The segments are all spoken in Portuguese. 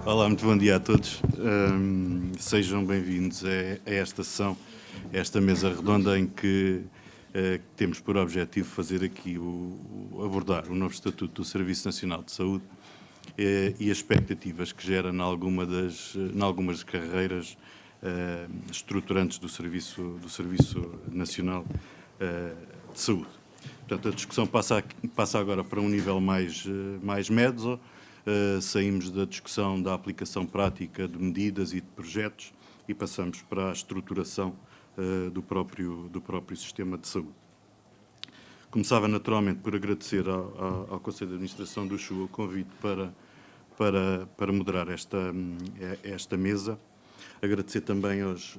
Olá, muito bom dia a todos. Sejam bem-vindos a esta sessão, a esta mesa redonda em que temos por objetivo fazer aqui abordar o novo Estatuto do Serviço Nacional de Saúde e as expectativas que gera em algumas carreiras estruturantes do Serviço Nacional de Saúde. Portanto, a discussão passa agora para um nível mais médio. Saímos da discussão da aplicação prática de medidas e de projetos e passamos para a estruturação do próprio sistema de saúde. Começava naturalmente por agradecer ao Conselho de Administração do CHU o convite para moderar esta mesa. Agradecer também aos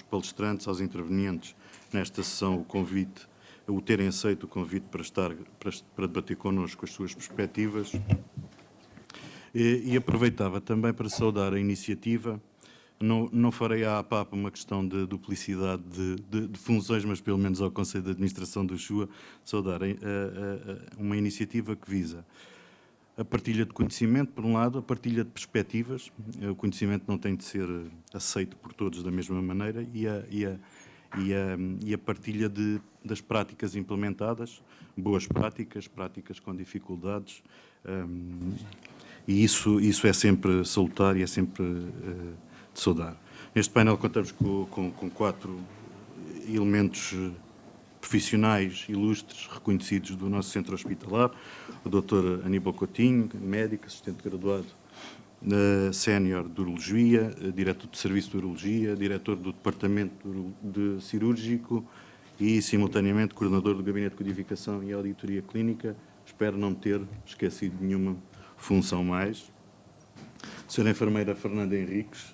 palestrantes, aos intervenientes nesta sessão o convite, o terem aceito o convite para debater connosco as suas perspectivas. E aproveitava também para saudar a iniciativa. Não farei à APAP uma questão de duplicidade de funções, mas pelo menos ao Conselho de Administração do CHUA, saudar uma iniciativa que visa a partilha de conhecimento, por um lado, a partilha de perspectivas. O conhecimento não tem de ser aceito por todos da mesma maneira e a partilha das práticas implementadas, boas práticas com dificuldades, e isso é sempre salutar e é sempre de saudar. Neste painel contamos com 4 elementos profissionais ilustres, reconhecidos do nosso centro hospitalar: o Dr. Aníbal Coutinho, médico, assistente graduado sénior de Urologia, diretor de Serviço de Urologia, diretor do Departamento de Cirúrgico e, simultaneamente, coordenador do Gabinete de Codificação e Auditoria Clínica. Espero não ter esquecido nenhuma função mais. Sra. Enfermeira Fernanda Henriques,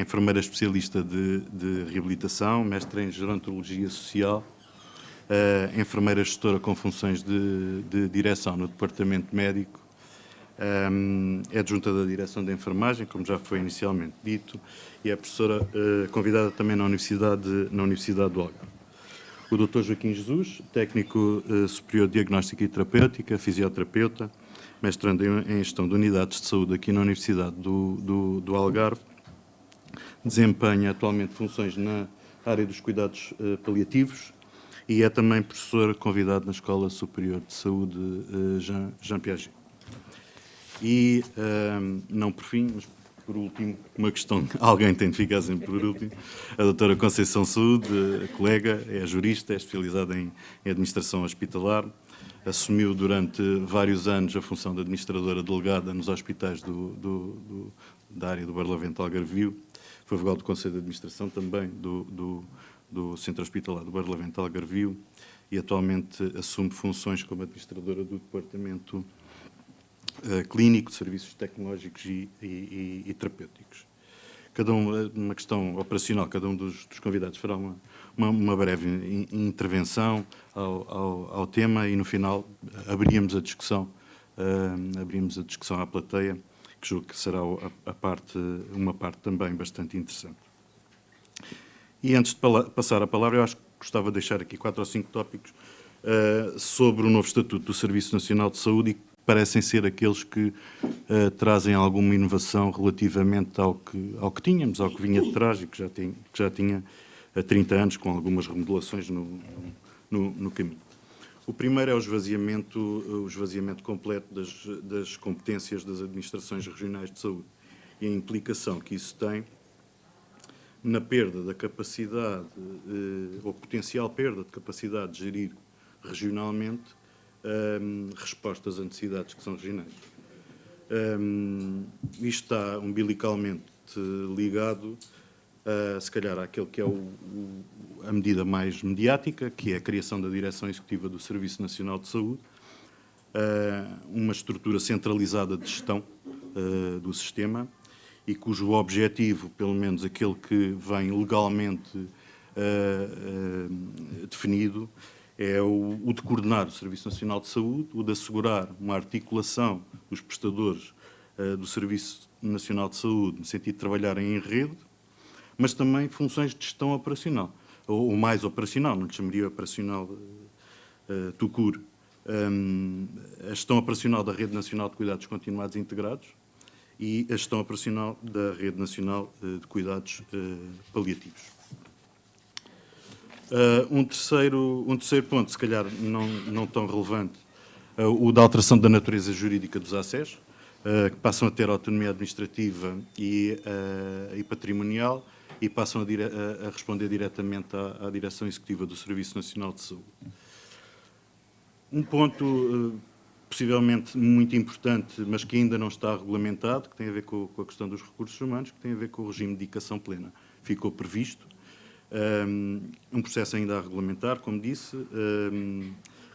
enfermeira especialista de reabilitação, mestre em Gerontologia Social, enfermeira gestora com funções de direção no Departamento Médico, é adjunta da Direção da Enfermagem, como já foi inicialmente dito, e é professora convidada também na Universidade do Algarve. O Dr. Joaquim Jesus, técnico superior de Diagnóstica e Terapêutica, fisioterapeuta, mestrando em Gestão de Unidades de Saúde aqui na Universidade do Algarve. Desempenha atualmente funções na área dos cuidados paliativos e é também professor convidado na Escola Superior de Saúde Jean Piaget. E, não por fim, mas por último, uma questão que alguém tem de ficar sempre por último, a doutora Conceição Saúde, colega, é jurista, é especializada em administração hospitalar, assumiu durante vários anos a função de administradora delegada nos hospitais da área do Barlavento Algarvio, foi vogal do Conselho de Administração também do Centro Hospitalar do Barlavento Algarvio e atualmente assume funções como administradora do Departamento Clínico, de Serviços Tecnológicos e Terapêuticos. Uma questão operacional, cada um dos convidados fará uma breve intervenção ao tema e, no final, abrimos a discussão à plateia, que julgo que será uma parte também bastante interessante. E antes de passar a palavra, eu acho que gostava de deixar aqui 4 ou 5 tópicos sobre o novo Estatuto do Serviço Nacional de Saúde e que parecem ser aqueles que trazem alguma inovação relativamente ao que tínhamos, ao que vinha de trás e que já tinha há 30 anos, com algumas remodelações no caminho. O primeiro é o esvaziamento completo das competências das administrações regionais de saúde e a implicação que isso tem na perda da capacidade, ou potencial perda de capacidade de gerir regionalmente respostas a necessidades que são regionais. Isto está umbilicalmente ligado, se calhar, àquele que é a medida mais mediática, que é a criação da Direção Executiva do Serviço Nacional de Saúde, uma estrutura centralizada de gestão do sistema e cujo objetivo, pelo menos aquele que vem legalmente definido, é o de coordenar o Serviço Nacional de Saúde, o de assegurar uma articulação dos prestadores do Serviço Nacional de Saúde, no sentido de trabalharem em rede, mas também funções de gestão operacional, ou mais operacional, não lhe chamaria operacional tout court. A gestão operacional da Rede Nacional de Cuidados Continuados e Integrados e a gestão operacional da Rede Nacional de Cuidados Paliativos. Um terceiro ponto, se calhar não tão relevante, o da alteração da natureza jurídica dos ACES, que passam a ter autonomia administrativa e patrimonial e passam a responder diretamente à Direção Executiva do Serviço Nacional de Saúde. Um ponto possivelmente muito importante, mas que ainda não está regulamentado, que tem a ver com a questão dos recursos humanos, que tem a ver com o regime de dedicação plena. Ficou previsto um processo ainda a regulamentar, como disse,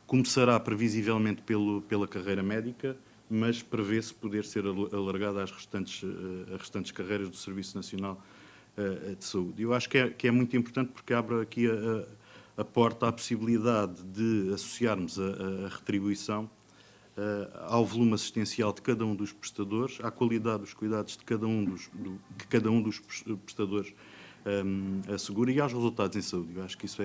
começará previsivelmente pela carreira médica, mas prevê-se poder ser alargada às restantes carreiras do Serviço Nacional de Saúde. Eu acho que é muito importante porque abre aqui a porta à possibilidade de associarmos a retribuição ao volume assistencial de cada um dos prestadores, à qualidade dos cuidados de que cada um dos prestadores assegura e aos resultados em saúde. Eu acho que isso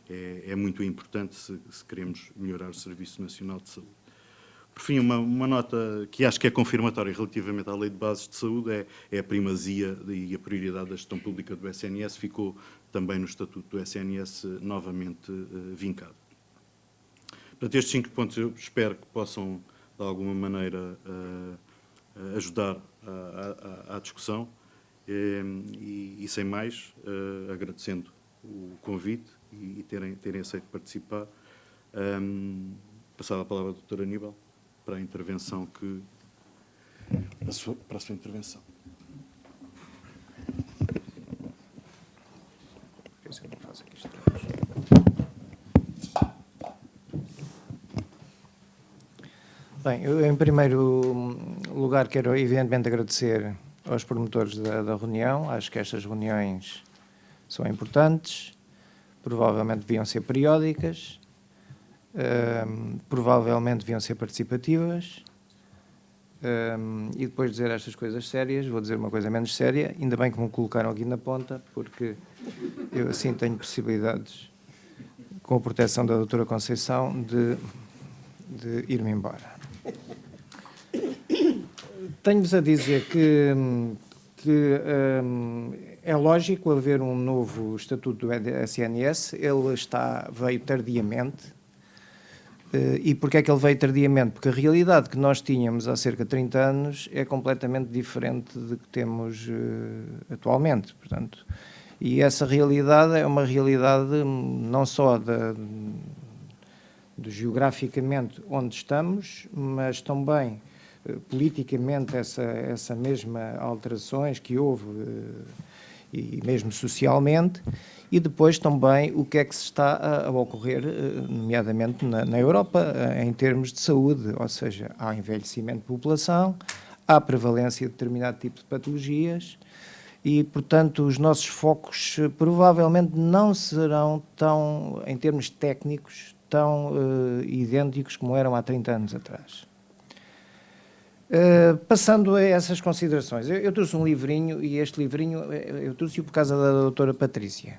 é muito importante se queremos melhorar o Serviço Nacional de Saúde. Por fim, uma nota que acho que é confirmatória relativamente à Lei de Bases de Saúde é a primazia e a prioridade da gestão pública do SNS, ficou também no Estatuto do SNS novamente vincado. Portanto, estes 5 pontos eu espero que possam, de alguma maneira, ajudar à discussão e sem mais, agradecendo o convite e terem aceito participar, passava a palavra ao Dr. Aníbal para a intervenção para a sua intervenção. Bem, eu em primeiro lugar quero evidentemente agradecer aos promotores da reunião. Acho que estas reuniões são importantes, provavelmente deviam ser periódicas, provavelmente deviam ser participativas, e depois de dizer estas coisas sérias, vou dizer uma coisa menos séria, ainda bem que me colocaram aqui na ponta, porque eu assim tenho possibilidades, com a proteção da doutora Conceição, de ir-me embora. Tenho-vos a dizer que é lógico haver um novo estatuto do SNS, ele veio tardiamente. E porquê é que ele veio tardiamente? Porque a realidade que nós tínhamos há cerca de 30 anos é completamente diferente de que temos atualmente. Portanto, e essa realidade é uma realidade não só de geograficamente onde estamos, mas também politicamente essa mesma alterações que houve e mesmo socialmente, e depois também o que é que se está a ocorrer, nomeadamente na Europa, em termos de saúde, ou seja, há envelhecimento de população, há prevalência de determinado tipo de patologias e, portanto, os nossos focos provavelmente não serão tão, em termos técnicos, tão idênticos como eram há 30 anos atrás. Passando a essas considerações, eu trouxe um livrinho, e este livrinho eu trouxe-o por causa da doutora Patrícia.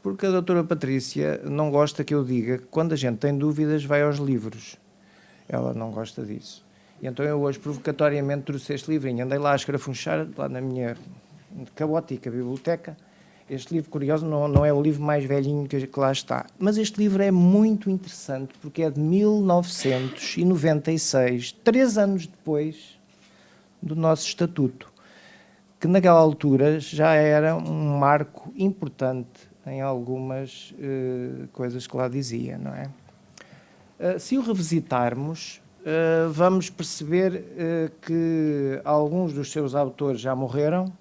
Porque a doutora Patrícia não gosta que eu diga que quando a gente tem dúvidas vai aos livros. Ela não gosta disso. E então eu hoje provocatoriamente trouxe este livrinho. Andei lá a escarafunchar, lá na minha caótica biblioteca. Este livro, curioso, não é o livro mais velhinho que lá está. Mas este livro é muito interessante porque é de 1996, 3 anos depois do nosso estatuto, que naquela altura já era um marco importante em algumas coisas que lá dizia, não é? Se o revisitarmos, vamos perceber que alguns dos seus autores já morreram,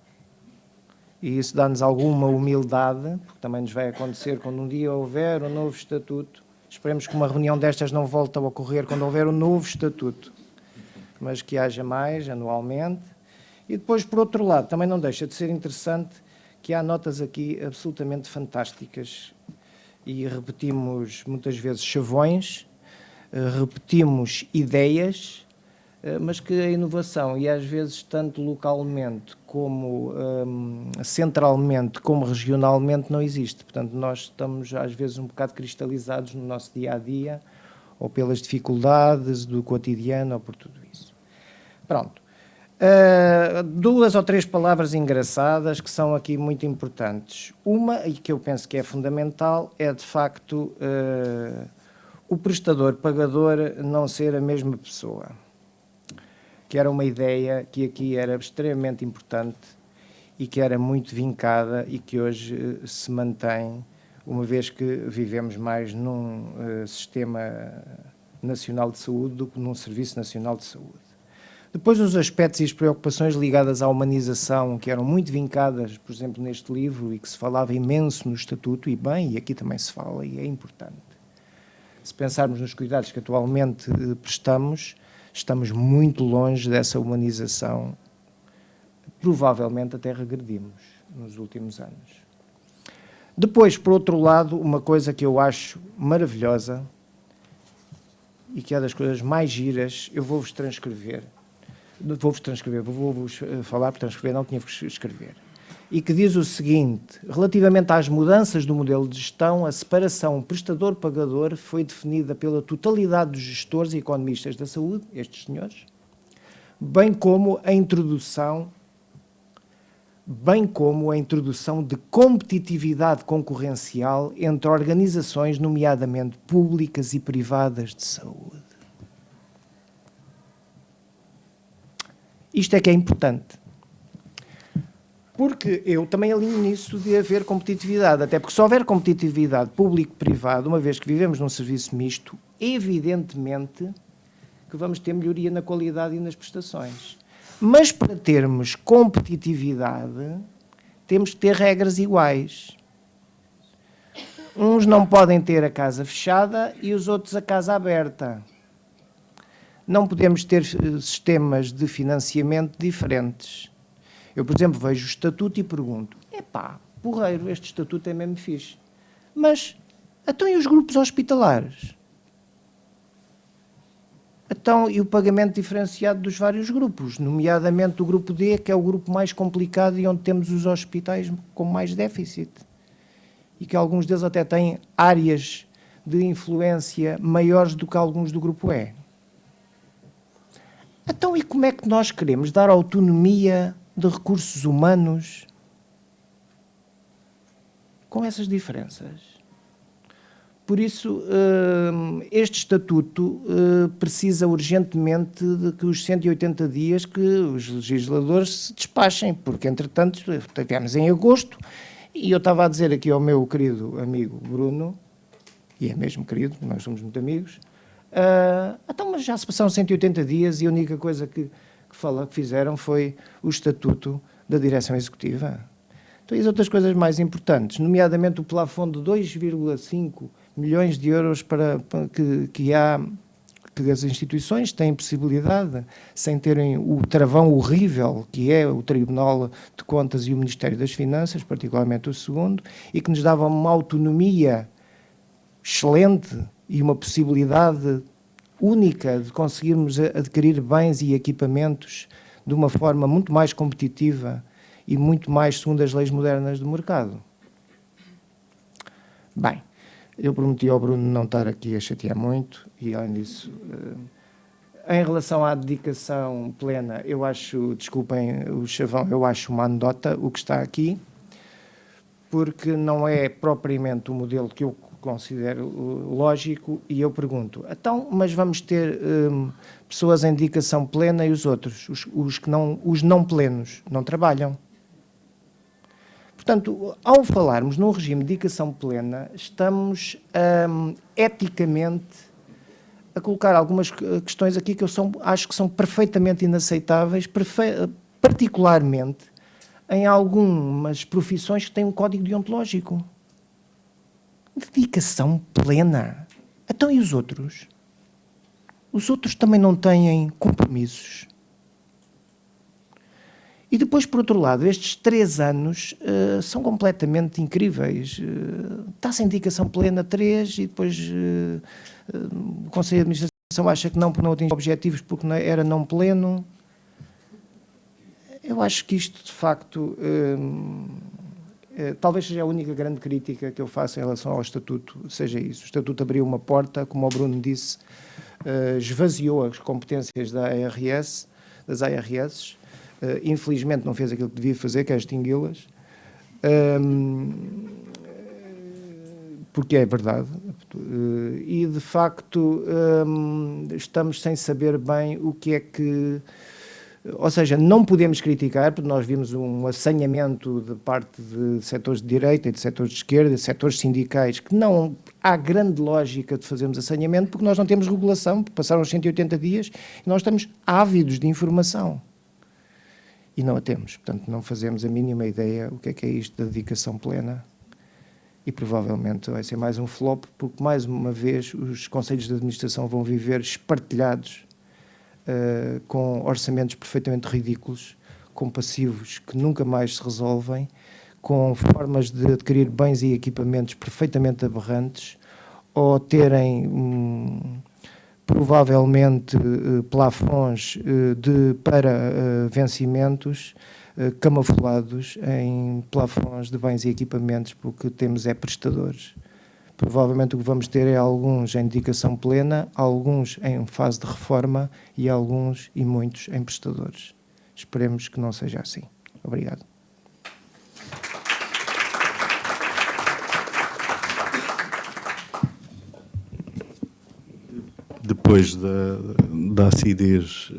e isso dá-nos alguma humildade, porque também nos vai acontecer quando um dia houver um novo estatuto. Esperemos que uma reunião destas não volte a ocorrer quando houver um novo estatuto, mas que haja mais anualmente. E depois, por outro lado, também não deixa de ser interessante que há notas aqui absolutamente fantásticas e repetimos muitas vezes chavões, repetimos ideias, mas que a inovação, e às vezes tanto localmente como centralmente como regionalmente, não existe. Portanto, nós estamos às vezes um bocado cristalizados no nosso dia-a-dia, ou pelas dificuldades do cotidiano, ou por tudo isso. Pronto. Duas ou três palavras engraçadas que são aqui muito importantes. Uma, e que eu penso que é fundamental, é de facto o prestador-pagador não ser a mesma pessoa. Que era uma ideia que aqui era extremamente importante e que era muito vincada e que hoje se mantém, uma vez que vivemos mais num sistema nacional de saúde do que num Serviço Nacional de Saúde. Depois, os aspectos e as preocupações ligadas à humanização, que eram muito vincadas, por exemplo, neste livro, e que se falava imenso no Estatuto, e bem, e aqui também se fala, e é importante. Se pensarmos nos cuidados que atualmente prestamos, estamos muito longe dessa humanização. Provavelmente até regredimos nos últimos anos. Depois, por outro lado, uma coisa que eu acho maravilhosa, e que é das coisas mais giras, eu vou-vos transcrever, vou-vos falar por transcrever, não tinha que escrever. E que diz o seguinte: relativamente às mudanças do modelo de gestão, a separação prestador-pagador foi definida pela totalidade dos gestores e economistas da saúde, estes senhores, bem como a introdução de competitividade concorrencial entre organizações, nomeadamente públicas e privadas de saúde. Isto é que é importante. Porque eu também alinho nisso de haver competitividade, até porque se houver competitividade público-privado, uma vez que vivemos num serviço misto, evidentemente que vamos ter melhoria na qualidade e nas prestações. Mas para termos competitividade, temos que ter regras iguais. Uns não podem ter a casa fechada e os outros a casa aberta. Não podemos ter sistemas de financiamento diferentes. Eu, por exemplo, vejo o estatuto e pergunto: epá, porreiro, este estatuto é mesmo fixe. Mas, então e os grupos hospitalares? Então, e o pagamento diferenciado dos vários grupos, nomeadamente o grupo D, que é o grupo mais complicado e onde temos os hospitais com mais déficit. E que alguns deles até têm áreas de influência maiores do que alguns do grupo E. Então, e como é que nós queremos dar autonomia de recursos humanos com essas diferenças? Por isso, este estatuto precisa urgentemente de que os 180 dias que os legisladores se despachem, porque, entretanto, estivemos em agosto e eu estava a dizer aqui ao meu querido amigo Bruno, e é mesmo querido, nós somos muito amigos, então, mas já se passaram 180 dias e a única coisa que fizeram foi o estatuto da direção executiva. Então, e as outras coisas mais importantes, nomeadamente o plafond de 2,5 milhões de euros que as instituições têm possibilidade, sem terem o travão horrível que é o Tribunal de Contas e o Ministério das Finanças, particularmente o segundo, e que nos davam uma autonomia excelente e uma possibilidade única de conseguirmos adquirir bens e equipamentos de uma forma muito mais competitiva e muito mais segundo as leis modernas do mercado. Bem, eu prometi ao Bruno não estar aqui a chatear muito e, além disso, em relação à dedicação plena, eu acho, desculpem o chavão, eu acho uma anedota o que está aqui, porque não é propriamente o modelo que eu considero lógico, e eu pergunto, então, mas vamos ter pessoas em dedicação plena e os outros, os não plenos, não trabalham. Portanto, ao falarmos num regime de dedicação plena, estamos eticamente a colocar algumas questões aqui que eu acho que são perfeitamente inaceitáveis, particularmente em algumas profissões que têm um código deontológico. Dedicação plena. Então, e os outros? Os outros também não têm compromissos. E depois, por outro lado, estes 3 anos são completamente incríveis. Está-se em dedicação plena 3 e depois o Conselho de Administração acha que não, porque não atinge objetivos, porque era não pleno. Eu acho que isto, de facto, talvez seja a única grande crítica que eu faço em relação ao Estatuto, seja isso. O Estatuto abriu uma porta, como o Bruno disse, esvaziou as competências das ARS, infelizmente não fez aquilo que devia fazer, que é extingui-las, porque é verdade, e de facto estamos sem saber bem o que é que... Ou seja, não podemos criticar, porque nós vimos um assanhamento de parte de setores de direita e de setores de esquerda, de setores sindicais, que não há grande lógica de fazermos assanhamento, porque nós não temos regulação, porque passaram os 180 dias e nós estamos ávidos de informação. E não a temos, portanto não fazemos a mínima ideia o que é isto da dedicação plena. E provavelmente vai ser mais um flop, porque mais uma vez os conselhos de administração vão viver espartilhados, com orçamentos perfeitamente ridículos, com passivos que nunca mais se resolvem, com formas de adquirir bens e equipamentos perfeitamente aberrantes, ou terem provavelmente plafons para vencimentos camuflados em plafons de bens e equipamentos, porque temos prestadores. Provavelmente o que vamos ter é alguns em dedicação plena, alguns em fase de reforma e alguns e muitos em prestadores. Esperemos que não seja assim. Obrigado. Depois da acidez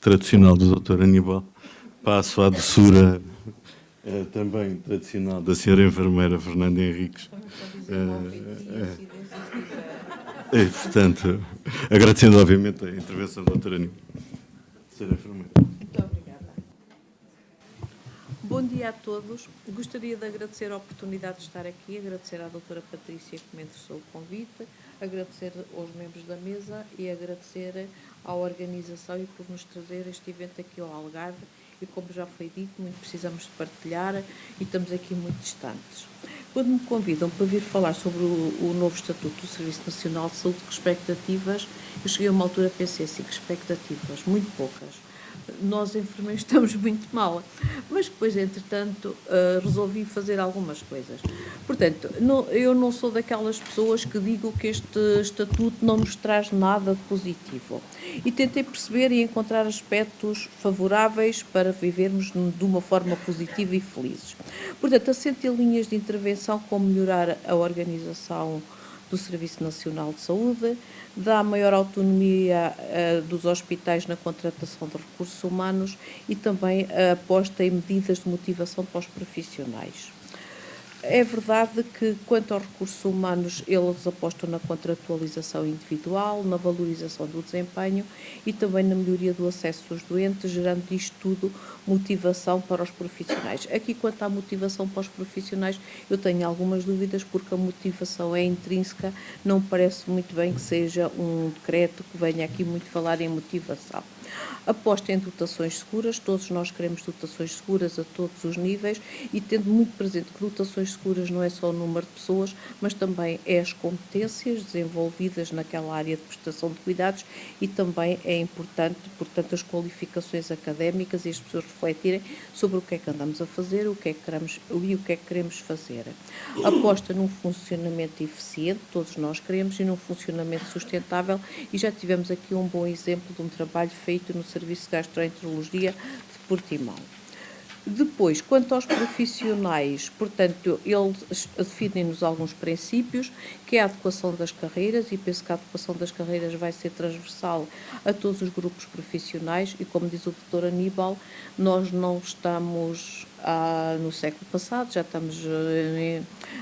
tradicional do Dr. Aníbal, passo à doçura também tradicional da senhora enfermeira Fernanda Henriques. Portanto, agradecendo obviamente a intervenção do Dr. Aníbal. Senhora enfermeira. Muito obrigada. Bom dia a todos. Gostaria de agradecer a oportunidade de estar aqui, agradecer à doutora Patrícia que me interessou o convite, agradecer aos membros da mesa e agradecer à organização e por nos trazer este evento aqui ao Algarve. E como já foi dito, muito precisamos de partilhar e estamos aqui muito distantes. Quando me convidam para vir falar sobre o novo Estatuto do Serviço Nacional de Saúde, que expectativas, eu cheguei a uma altura e pensei assim, que expectativas, muito poucas. Nós, enfermeiros, estamos muito mal. Mas depois, entretanto, resolvi fazer algumas coisas. Portanto, eu não sou daquelas pessoas que digo que este estatuto não nos traz nada de positivo. E tentei perceber e encontrar aspectos favoráveis para vivermos de uma forma positiva e felizes. Portanto, assento em linhas de intervenção como melhorar a organização do Serviço Nacional de Saúde, dá maior autonomia dos hospitais na contratação de recursos humanos e também a aposta em medidas de motivação para os profissionais. É verdade que, quanto aos recursos humanos, eles apostam na contratualização individual, na valorização do desempenho e também na melhoria do acesso dos doentes, gerando isto tudo motivação para os profissionais. Aqui, quanto à motivação para os profissionais, eu tenho algumas dúvidas, porque a motivação é intrínseca, não parece muito bem que seja um decreto que venha aqui muito falar em motivação. Aposta em dotações seguras, todos nós queremos dotações seguras a todos os níveis e tendo muito presente que dotações seguras não é só o número de pessoas, mas também é as competências desenvolvidas naquela área de prestação de cuidados e também é importante, portanto, as qualificações académicas e as pessoas refletirem sobre o que é que andamos a fazer, o que é que queremos fazer. Aposta num funcionamento eficiente, todos nós queremos, e num funcionamento sustentável, e já tivemos aqui um bom exemplo de um trabalho feito no Serviço de Gastroenterologia de Portimão. Depois, quanto aos profissionais, portanto, eles definem-nos alguns princípios, que é a adequação das carreiras, e penso que a adequação das carreiras vai ser transversal a todos os grupos profissionais, e como diz o Dr. Aníbal, nós não estamos no século passado, já estamos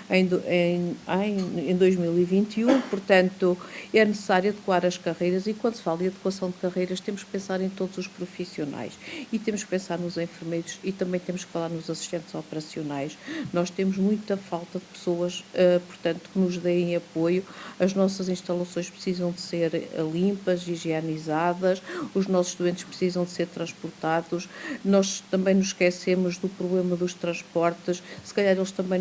em 2021, portanto, é necessário adequar as carreiras, e quando se fala em adequação de carreiras, temos que pensar em todos os profissionais, e temos que pensar nos enfermeiros, e também temos que falar nos assistentes operacionais. Nós temos muita falta de pessoas, portanto, que nos deem apoio. As nossas instalações precisam de ser limpas, higienizadas, os nossos doentes precisam de ser transportados. Nós também nos esquecemos do problema dos transportes, se calhar eles também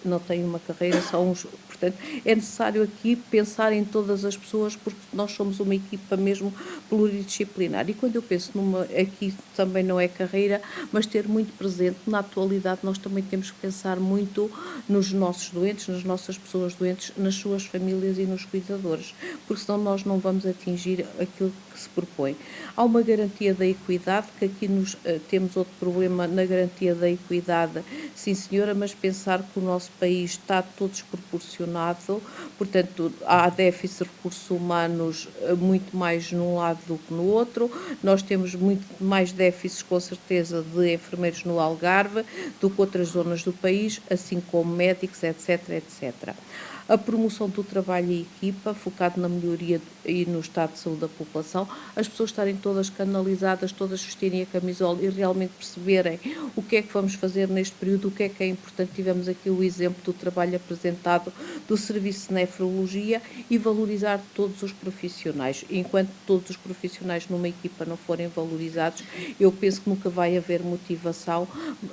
não têm uma carreira, são uns, portanto, é necessário aqui pensar em todas as pessoas, porque nós somos uma equipa mesmo pluridisciplinar. E quando eu penso aqui também não é carreira, mas ter muito presente, na atualidade nós também temos que pensar muito nos nossos doentes, nas nossas pessoas doentes, nas suas famílias e nos cuidadores, porque senão nós não vamos atingir aquilo que se propõe. Há uma garantia da equidade, que aqui temos outro problema na garantia da equidade, sim senhora, mas pensar que o nosso país está todo desproporcionado, portanto há déficit de recursos humanos muito mais num lado do que no outro, nós temos muito mais déficits com certeza de enfermeiros no Algarve do que outras zonas do país, assim como médicos, etc, etc. A promoção do trabalho em equipa, focado na melhoria e no estado de saúde da população, as pessoas estarem todas canalizadas, todas vestirem a camisola e realmente perceberem o que é que vamos fazer neste período, o que é importante. Tivemos aqui o exemplo do trabalho apresentado do Serviço de Nefrologia e valorizar todos os profissionais. Enquanto todos os profissionais numa equipa não forem valorizados, eu penso que nunca vai haver motivação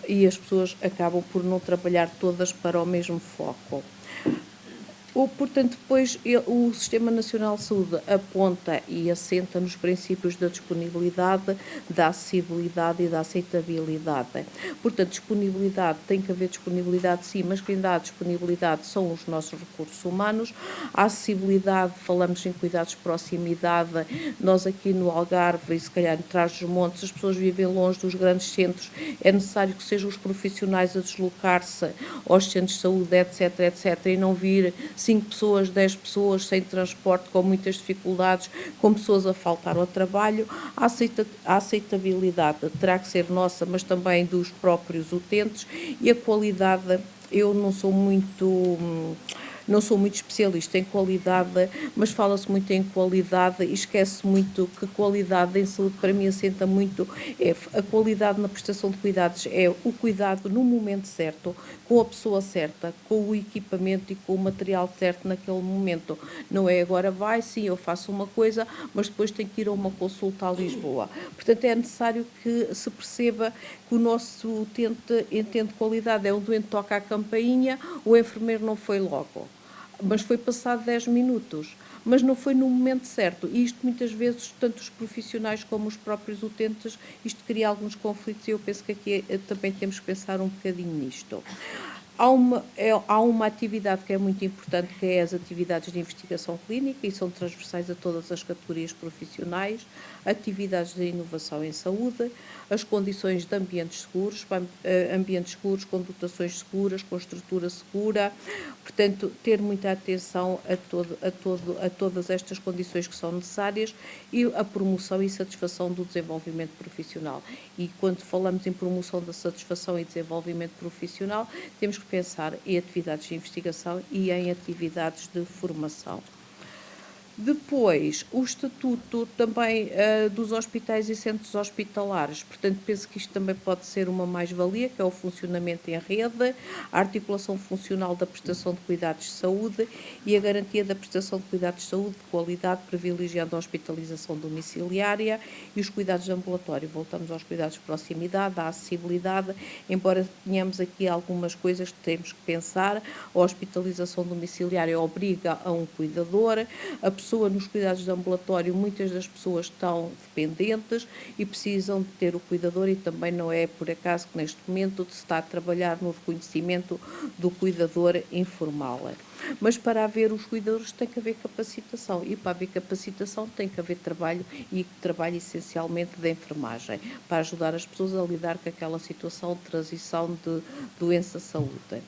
e as pessoas acabam por não trabalhar todas para o mesmo foco. Portanto, depois o Sistema Nacional de Saúde aponta e assenta nos princípios da disponibilidade, da acessibilidade e da aceitabilidade. Portanto, disponibilidade, tem que haver disponibilidade sim, mas quem dá a disponibilidade são os nossos recursos humanos. A acessibilidade, falamos em cuidados de proximidade, nós aqui no Algarve e se calhar em Trás-os-Montes, as pessoas vivem longe dos grandes centros, é necessário que sejam os profissionais a deslocar-se aos centros de saúde, etc, etc, e não vir 5 pessoas, 10 pessoas sem transporte, com muitas dificuldades, com pessoas a faltar ao trabalho. A aceitabilidade terá que ser nossa, mas também dos próprios utentes, e a qualidade, eu não sou muito especialista em qualidade, mas fala-se muito em qualidade e esquece muito que qualidade em saúde para mim assenta muito, a qualidade na prestação de cuidados é o cuidado no momento certo, com a pessoa certa, com o equipamento e com o material certo naquele momento. Não é agora sim, eu faço uma coisa, mas depois tenho que ir a uma consulta a Lisboa. Portanto, é necessário que se perceba que o nosso utente entende qualidade. É um doente toca a campainha, o enfermeiro não foi logo, mas foi passado 10 minutos, mas não foi no momento certo. E isto muitas vezes, tanto os profissionais como os próprios utentes, isto cria alguns conflitos e eu penso que aqui também temos que pensar um bocadinho nisto. Há uma atividade que é muito importante, que é as atividades de investigação clínica, e são transversais a todas as categorias profissionais, atividades de inovação em saúde, as condições de ambientes seguros, com dotações seguras, com estrutura segura, portanto, ter muita atenção a todas estas condições que são necessárias, e a promoção e satisfação do desenvolvimento profissional. E quando falamos em promoção da satisfação e desenvolvimento profissional, temos que pensar em atividades de investigação e em atividades de formação. Depois, o estatuto também dos hospitais e centros hospitalares. Portanto, penso que isto também pode ser uma mais-valia, que é o funcionamento em rede, a articulação funcional da prestação de cuidados de saúde e a garantia da prestação de cuidados de saúde de qualidade, privilegiando a hospitalização domiciliária e os cuidados de ambulatório. Voltamos aos cuidados de proximidade, à acessibilidade, embora tenhamos aqui algumas coisas que temos que pensar. A hospitalização domiciliária obriga a um cuidador, a pessoa nos cuidados de ambulatório, muitas das pessoas estão dependentes e precisam de ter o cuidador, e também não é por acaso que neste momento se está a trabalhar no reconhecimento do cuidador informal. Mas para haver os cuidadores tem que haver capacitação, e para haver capacitação tem que haver trabalho, e trabalho essencialmente de enfermagem, para ajudar as pessoas a lidar com aquela situação de transição de doença-saúde.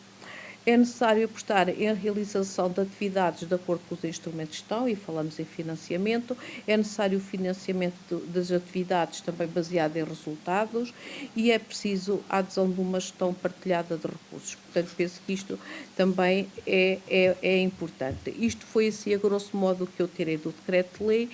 É necessário apostar em realização de atividades de acordo com os instrumentos que estão, e falamos em financiamento. É necessário o financiamento das atividades também baseado em resultados, e é preciso a adesão de uma gestão partilhada de recursos. Portanto, penso que isto também é importante. Isto foi assim, a grosso modo, o que eu tirei do decreto-lei,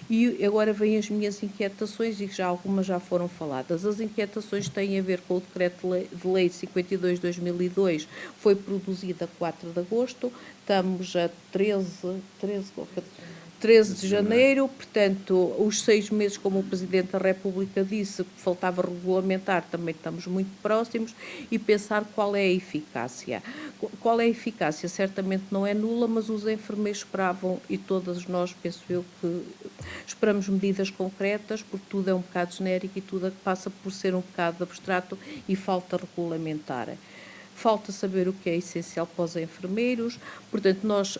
e agora vêm as minhas inquietações, e algumas já foram faladas. As inquietações têm a ver com o decreto-lei 52/2002, foi produzida a 4 de agosto, estamos a 13 13 de janeiro, portanto, os 6 meses, como o Presidente da República disse, que faltava regulamentar, também estamos muito próximos, e pensar qual é a eficácia. Qual é a eficácia? Certamente não é nula, mas os enfermeiros esperavam, e todas nós, penso eu, que esperamos medidas concretas, porque tudo é um bocado genérico e tudo passa por ser um bocado abstrato e falta regulamentar. Falta saber o que é essencial para os enfermeiros, portanto, nós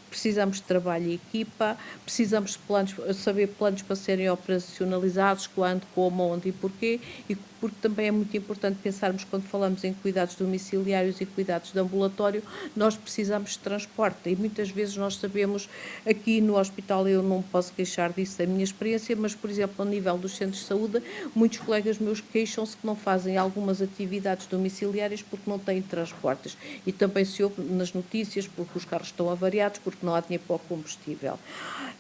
precisamos de trabalho e equipa, precisamos de planos, saber planos para serem operacionalizados, quando, como, onde e porquê, e porque também é muito importante pensarmos, quando falamos em cuidados domiciliários e cuidados de ambulatório, nós precisamos de transporte, e muitas vezes nós sabemos, aqui no hospital eu não posso queixar disso da minha experiência, mas, por exemplo, ao nível dos centros de saúde, muitos colegas meus queixam-se que não fazem algumas atividades domiciliárias porque não têm transportes, e também se ouve nas notícias porque os carros estão avariados, porque não há dinheiro para o combustível.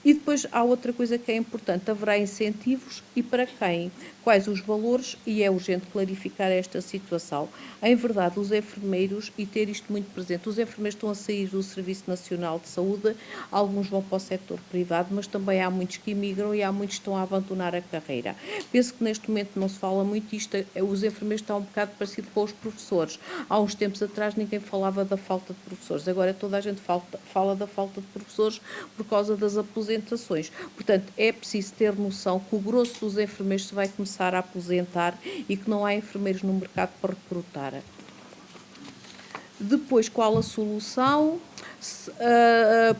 E depois há outra coisa que é importante, haverá incentivos e para quem? Quais os valores? E é urgente clarificar esta situação. Em verdade, os enfermeiros, e ter isto muito presente, os enfermeiros estão a sair do Serviço Nacional de Saúde, alguns vão para o setor privado, mas também há muitos que emigram e há muitos que estão a abandonar a carreira. Penso que neste momento não se fala muito isto, os enfermeiros estão um bocado parecido com os professores. Há uns tempos atrás ninguém falava da falta de professores, agora toda a gente fala da falta de professores por causa das aposentações. Portanto, é preciso ter noção que o grosso dos enfermeiros se vai começar a aposentar e que não há enfermeiros no mercado para recrutar. Depois, qual a solução?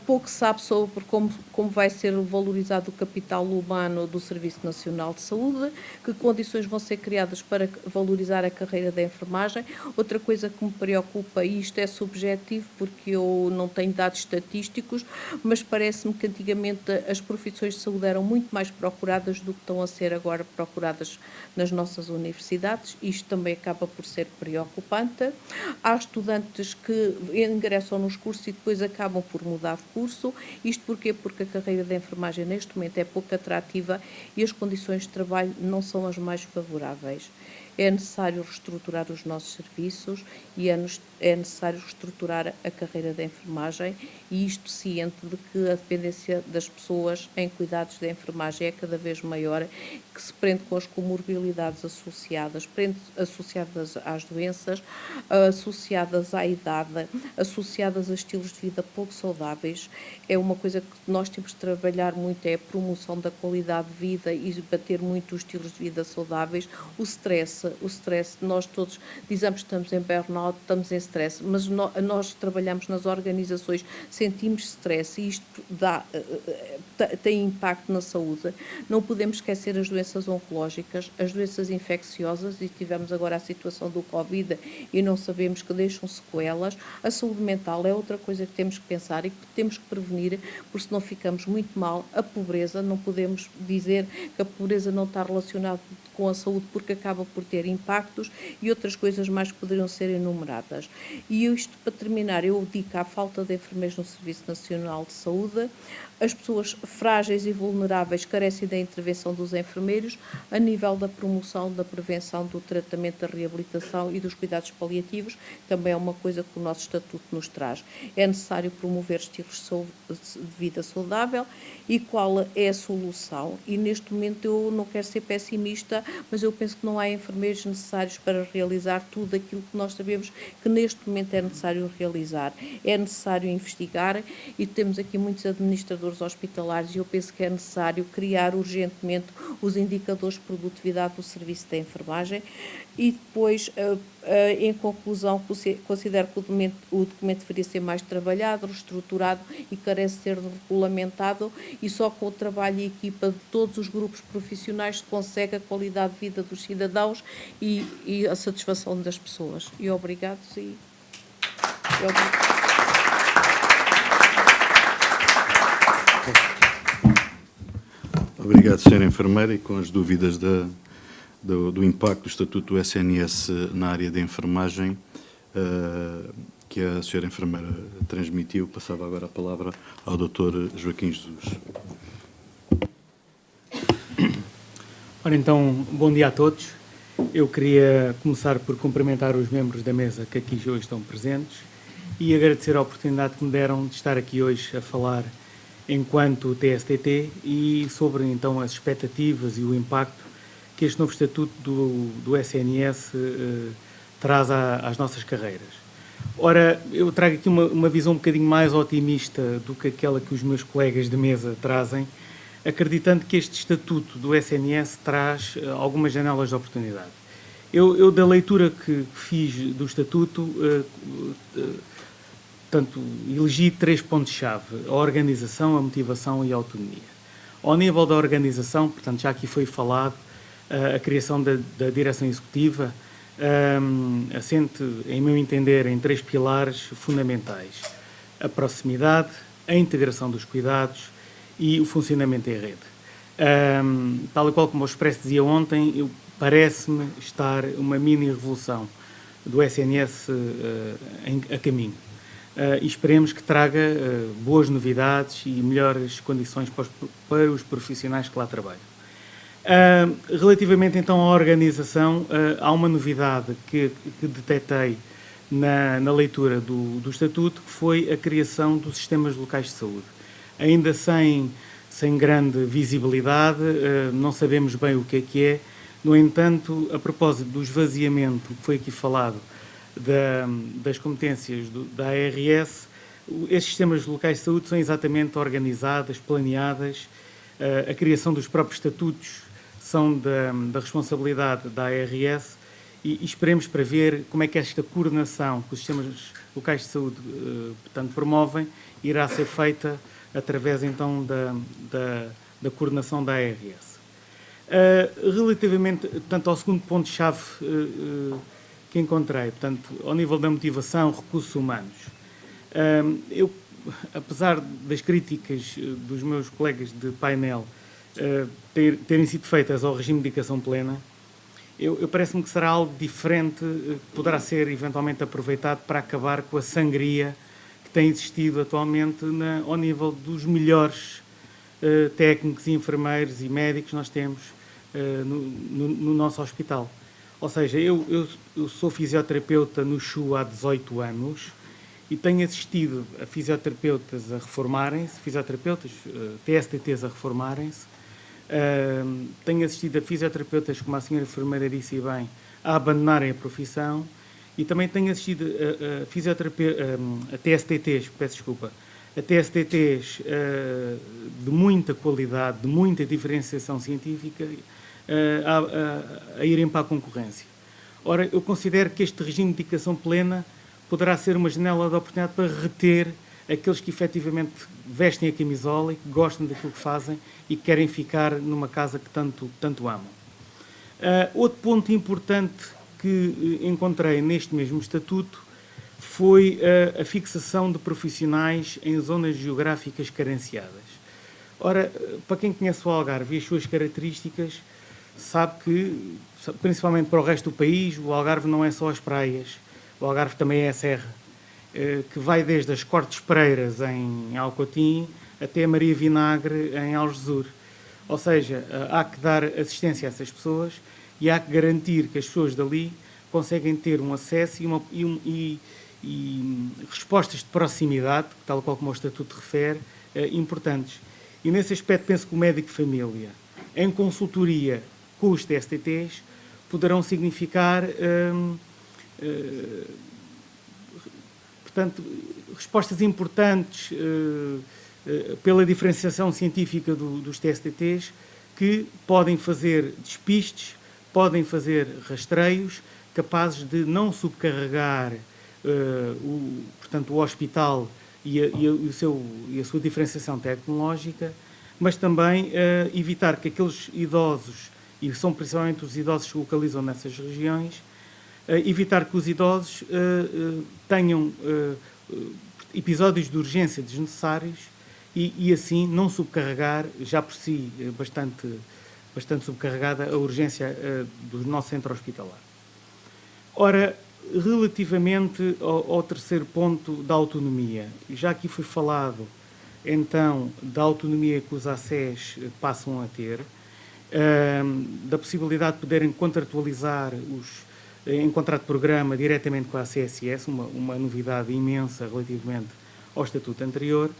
Pouco se sabe sobre como vai ser valorizado o capital humano do Serviço Nacional de Saúde, que condições vão ser criadas para valorizar a carreira da enfermagem. Outra coisa que me preocupa, e isto é subjetivo porque eu não tenho dados estatísticos, mas parece-me que antigamente as profissões de saúde eram muito mais procuradas do que estão a ser agora procuradas nas nossas universidades. Isto também acaba por ser preocupante. Há estudantes que ingressam nos cursos e depois acabam por mudar de curso. Isto porquê? Porque a carreira da enfermagem neste momento é pouco atrativa e as condições de trabalho não são as mais favoráveis. É necessário reestruturar os nossos serviços e é necessário reestruturar a carreira da enfermagem, e isto ciente de que a dependência das pessoas em cuidados da enfermagem é cada vez maior, que se prende com as comorbilidades associadas, associadas às doenças, associadas à idade, associadas a estilos de vida pouco saudáveis. É uma coisa que nós temos de trabalhar muito, é a promoção da qualidade de vida e bater muito os estilos de vida saudáveis. O stress, nós todos dizemos que estamos em burnout, estamos em stress, mas nós trabalhamos nas organizações, sentimos stress e isto tem impacto na saúde. Não podemos esquecer as doenças oncológicas, as doenças infecciosas, e tivemos agora a situação do Covid e não sabemos que deixam sequelas. A saúde mental é outra coisa que temos que pensar e que temos que prevenir, porque senão ficamos muito mal. A pobreza, não podemos dizer que a pobreza não está relacionada com a saúde, porque acaba por ter impactos, e outras coisas mais que poderiam ser enumeradas. E isto, para terminar, eu digo que há falta de enfermeiros no Serviço Nacional de Saúde. As pessoas frágeis e vulneráveis carecem da intervenção dos enfermeiros a nível da promoção, da prevenção, do tratamento, da reabilitação e dos cuidados paliativos. Também é uma coisa que o nosso estatuto nos traz. É necessário promover estilos de vida saudável. E qual é a solução? E neste momento eu não quero ser pessimista, mas eu penso que não há enfermeiros necessários para realizar tudo aquilo que nós sabemos que neste momento é necessário realizar. É necessário investigar, e temos aqui muitos administradores hospitalares, e eu penso que é necessário criar urgentemente os indicadores de produtividade do serviço da enfermagem. E depois, em conclusão, considero que o documento deveria ser mais trabalhado, reestruturado e carece de ser regulamentado, e só com o trabalho e equipa de todos os grupos profissionais se consegue a qualidade de vida dos cidadãos e a satisfação das pessoas. E obrigados e obrigado. Obrigado, Sra. Enfermeira, e com as dúvidas do impacto do Estatuto do SNS na área da enfermagem, que a Sra. Enfermeira transmitiu, passava agora a palavra ao Dr. Joaquim Jesus. Ora então, bom dia a todos. Eu queria começar por cumprimentar os membros da mesa que aqui hoje estão presentes e agradecer a oportunidade que me deram de estar aqui hoje a falar enquanto TSTT e sobre então as expectativas e o impacto que este novo estatuto do SNS traz às nossas carreiras. Ora, eu trago aqui uma visão um bocadinho mais otimista do que aquela que os meus colegas de mesa trazem, acreditando que este estatuto do SNS traz algumas janelas de oportunidade. Eu da leitura que fiz do estatuto, portanto, elegi 3 pontos-chave: a organização, a motivação e a autonomia. Ao nível da organização, portanto, já aqui foi falado, a criação da direção executiva, assente, em meu entender, em 3 pilares fundamentais: a proximidade, a integração dos cuidados e o funcionamento em rede. Tal e qual como o Expresso dizia ontem, parece-me estar uma mini-revolução do SNS a caminho. E esperemos que traga boas novidades e melhores condições para os profissionais que lá trabalham. Relativamente então à organização, há uma novidade que detectei na leitura do Estatuto, que foi a criação dos sistemas locais de saúde. Ainda sem grande visibilidade, não sabemos bem o que é. No entanto, a propósito do esvaziamento que foi aqui falado das competências da ARS, estes sistemas locais de saúde são exatamente organizadas, planeadas, a criação dos próprios estatutos são da responsabilidade da ARS e esperemos para ver como é que esta coordenação que os sistemas locais de saúde portanto, promovem irá ser feita através então da coordenação da ARS. Relativamente, portanto, ao segundo ponto-chave que encontrei, portanto, ao nível da motivação, recursos humanos, eu, apesar das críticas dos meus colegas de painel terem sido feitas ao regime de dedicação plena, eu parece-me que será algo diferente, que poderá ser eventualmente aproveitado para acabar com a sangria que tem existido atualmente ao nível dos melhores técnicos, enfermeiros e médicos que nós temos no nosso hospital. Ou seja, eu sou fisioterapeuta no CHU há 18 anos e tenho assistido a fisioterapeutas a reformarem-se, fisioterapeutas, TSTTs a reformarem-se, tenho assistido a fisioterapeutas, como a senhora enfermeira disse bem, a abandonarem a profissão e também tenho assistido a TSTTs, peço desculpa, a TSTTs de muita qualidade, de muita diferenciação científica, a irem para a concorrência. Ora, eu considero que este regime de dedicação plena poderá ser uma janela de oportunidade para reter aqueles que efetivamente vestem a camisola e que gostam daquilo que fazem e que querem ficar numa casa que tanto amam. Outro ponto importante que encontrei neste mesmo estatuto foi a fixação de profissionais em zonas geográficas carenciadas. Ora, para quem conhece o Algarve e as suas características, sabe que, principalmente para o resto do país, o Algarve não é só as praias, o Algarve também é a serra, que vai desde as Cortes Pereiras em Alcotim até a Maria Vinagre em Algesur. Ou seja, há que dar assistência a essas pessoas e há que garantir que as pessoas dali conseguem ter um acesso e respostas de proximidade, tal qual como o Estatuto refere, importantes. E nesse aspecto penso que o médico de família, em consultoria com os TSTTs, poderão significar, portanto, respostas importantes pela diferenciação científica dos TSTTs, que podem fazer despistes, podem fazer rastreios, capazes de não subcarregar portanto, o hospital e a sua diferenciação tecnológica, mas também evitar que aqueles idosos, e são principalmente os idosos que se localizam nessas regiões, evitar que os idosos tenham episódios de urgência desnecessários e assim não subcarregar, já por si bastante subcarregada, a urgência do nosso centro hospitalar. Ora, relativamente ao terceiro ponto da autonomia, já aqui foi falado então da autonomia que os ACES passam a ter, da possibilidade de poderem contratualizar em contrato de programa diretamente com a ACSS, uma novidade imensa relativamente ao estatuto anterior,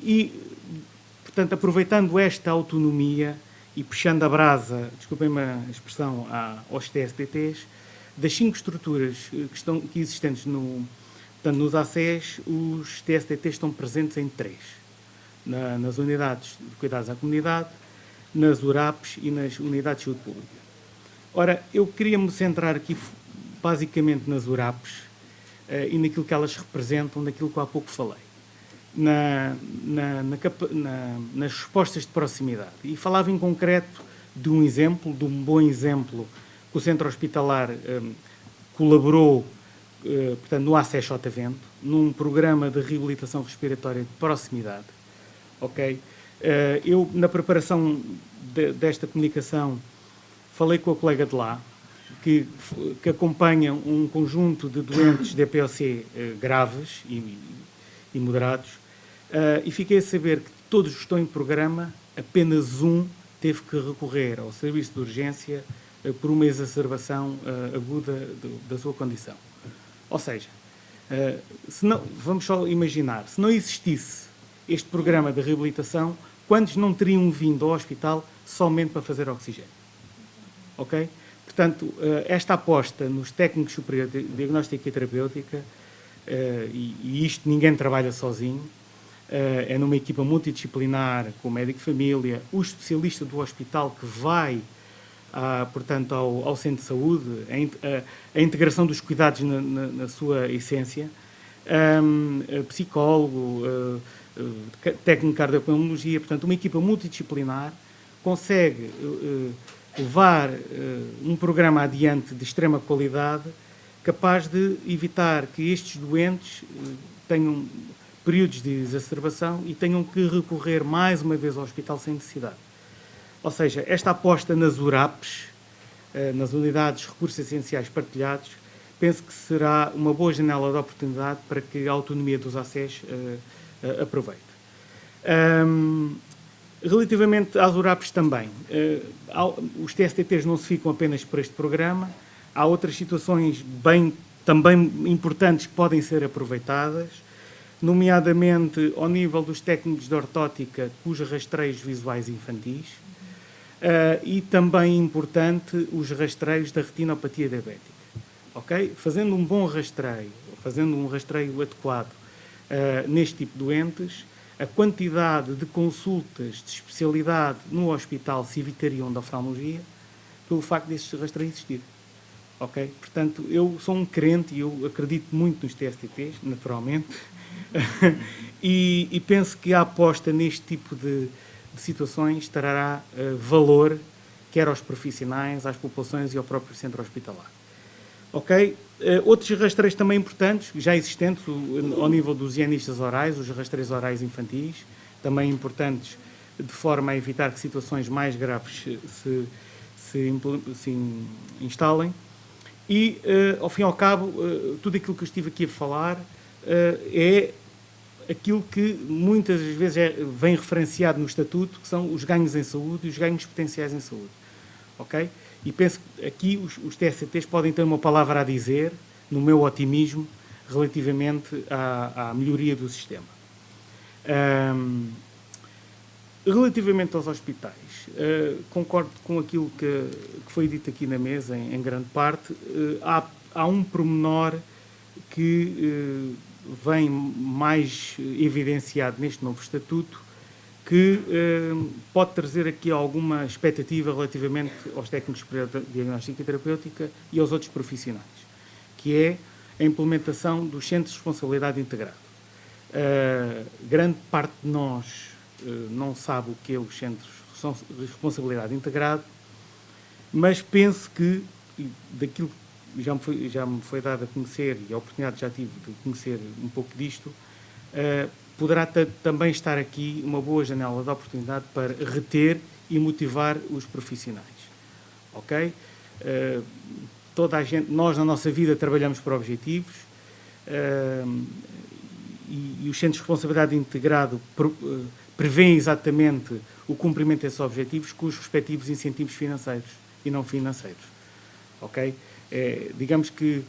E, portanto, aproveitando esta autonomia e puxando a brasa, desculpem-me a expressão, aos TSTTs, das 5 estruturas que estão aqui existentes portanto, nos ACES, os TSTTs estão presentes em 3. Nas unidades de cuidados à comunidade, nas URAPs e nas unidades de saúde pública. Ora, eu queria me centrar aqui basicamente nas URAPs e naquilo que elas representam, daquilo que há pouco falei, nas respostas de proximidade. E falava em concreto de um exemplo, de um bom exemplo, que o Centro Hospitalar colaborou, portanto, no ACES Sotavento, num programa de reabilitação respiratória de proximidade. Ok? Eu, na preparação desta comunicação, falei com a colega de lá, que acompanha um conjunto de doentes de EPOC graves e moderados, e fiquei a saber que todos estão em programa, apenas um teve que recorrer ao serviço de urgência por uma exacerbação aguda da sua condição. Ou seja, se não, vamos só imaginar, se não existisse este programa de reabilitação, quantos não teriam vindo ao hospital somente para fazer oxigênio? Ok? Portanto, esta aposta nos técnicos superiores de diagnóstica e terapêutica, e isto ninguém trabalha sozinho, é numa equipa multidisciplinar, com o médico de família, o especialista do hospital que vai, portanto, ao centro de saúde, a integração dos cuidados na sua essência, psicólogo, técnico de cardiopulmonologia, portanto, uma equipa multidisciplinar consegue levar um programa adiante de extrema qualidade, capaz de evitar que estes doentes tenham períodos de exacerbação e tenham que recorrer mais uma vez ao hospital sem necessidade. Ou seja, esta aposta nas URAPs, nas unidades de recursos essenciais partilhados, penso que será uma boa janela de oportunidade para que a autonomia dos ACES aproveite. Relativamente às URAPs também, os TSTTs não se ficam apenas por este programa, há outras situações também importantes que podem ser aproveitadas, nomeadamente ao nível dos técnicos de ortótica cujos rastreios visuais infantis, e também importante os rastreios da retinopatia diabética. Okay? Fazendo um bom rastreio, fazendo um rastreio adequado neste tipo de doentes, a quantidade de consultas de especialidade no hospital se evitariam da oftalmologia pelo facto desses rastreios existirem. Ok? Portanto, eu sou um crente e eu acredito muito nos TSTTs, naturalmente, e penso que a aposta neste tipo de situações trará valor, quer aos profissionais, às populações e ao próprio centro hospitalar. Ok? Outros rastreios também importantes, já existentes ao nível dos higienistas orais, os rastreios orais infantis, também importantes de forma a evitar que situações mais graves se instalem. E, ao fim e ao cabo, tudo aquilo que eu estive aqui a falar é aquilo que muitas vezes vem referenciado no Estatuto, que são os ganhos em saúde e os ganhos potenciais em saúde. Ok? E penso que aqui os TSTs podem ter uma palavra a dizer, no meu otimismo, relativamente à melhoria do sistema. Relativamente aos hospitais, concordo com aquilo que foi dito aqui na mesa, em grande parte. Há um pormenor que vem mais evidenciado neste novo Estatuto, que pode trazer aqui alguma expectativa relativamente aos técnicos de diagnóstica e terapêutica e aos outros profissionais, que é a implementação dos centros de responsabilidade integrado. Grande parte de nós não sabe o que é os centros de responsabilidade integrado, mas penso que, daquilo que já me foi dado a conhecer, e a oportunidade já tive de conhecer um pouco disto, poderá também estar aqui uma boa janela de oportunidade para reter e motivar os profissionais. Ok? Toda a gente, nós na nossa vida trabalhamos por objetivos, e os centros de responsabilidade integrado prevêem exatamente o cumprimento desses objetivos com os respectivos incentivos financeiros e não financeiros. Ok? Digamos que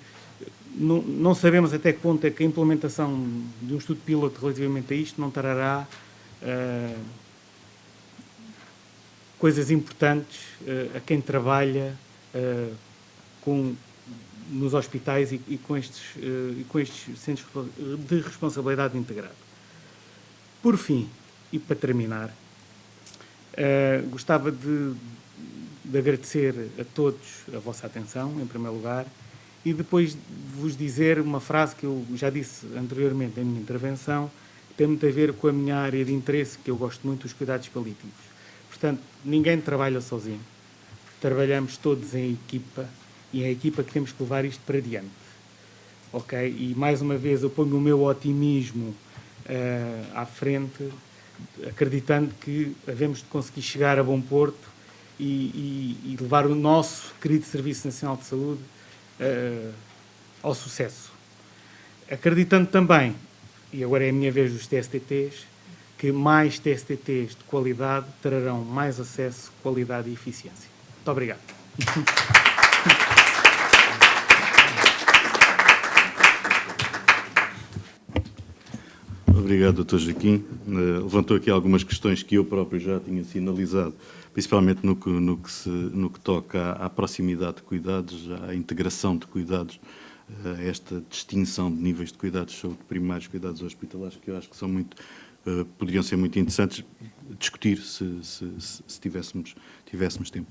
Não sabemos até que ponto é que a implementação de um estudo piloto relativamente a isto não trará coisas importantes a quem trabalha nos hospitais e com estes centros de responsabilidade integrada. Por fim, e para terminar, gostava de agradecer a todos a vossa atenção, em primeiro lugar, e depois vos dizer uma frase que eu já disse anteriormente em minha intervenção, que tem muito a ver com a minha área de interesse, que eu gosto muito dos cuidados paliativos. Portanto, ninguém trabalha sozinho. Trabalhamos todos em equipa, e é a equipa que temos que levar isto para diante. Ok? E, mais uma vez, eu ponho o meu otimismo à frente, acreditando que havemos de conseguir chegar a bom porto e levar o nosso querido Serviço Nacional de Saúde ao sucesso. Acreditando também, e agora é a minha vez dos TSTTs, que mais TSTTs de qualidade trarão mais acesso, qualidade e eficiência. Muito obrigado. Obrigado, Dr. Joaquim. Levantou aqui algumas questões que eu próprio já tinha sinalizado, principalmente no que toca à proximidade de cuidados, à integração de cuidados, a esta distinção de níveis de cuidados, saúde primários, cuidados hospitalares, que eu acho que são poderiam ser muito interessantes discutir se tivéssemos tempo.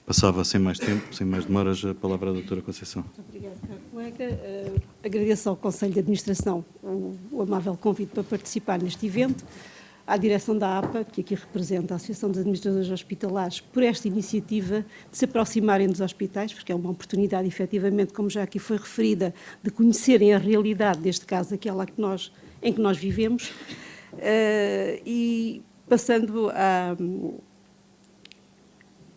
Passava sem mais tempo, sem mais demoras, a palavra à doutora Conceição. Muito obrigada, caro colega. Agradeço ao Conselho de Administração o amável convite para participar neste evento, à direção da APA, que aqui representa a Associação dos Administradores Hospitalares, por esta iniciativa de se aproximarem dos hospitais, porque é uma oportunidade, efetivamente, como já aqui foi referida, de conhecerem a realidade deste caso, aquela em que nós vivemos. E passando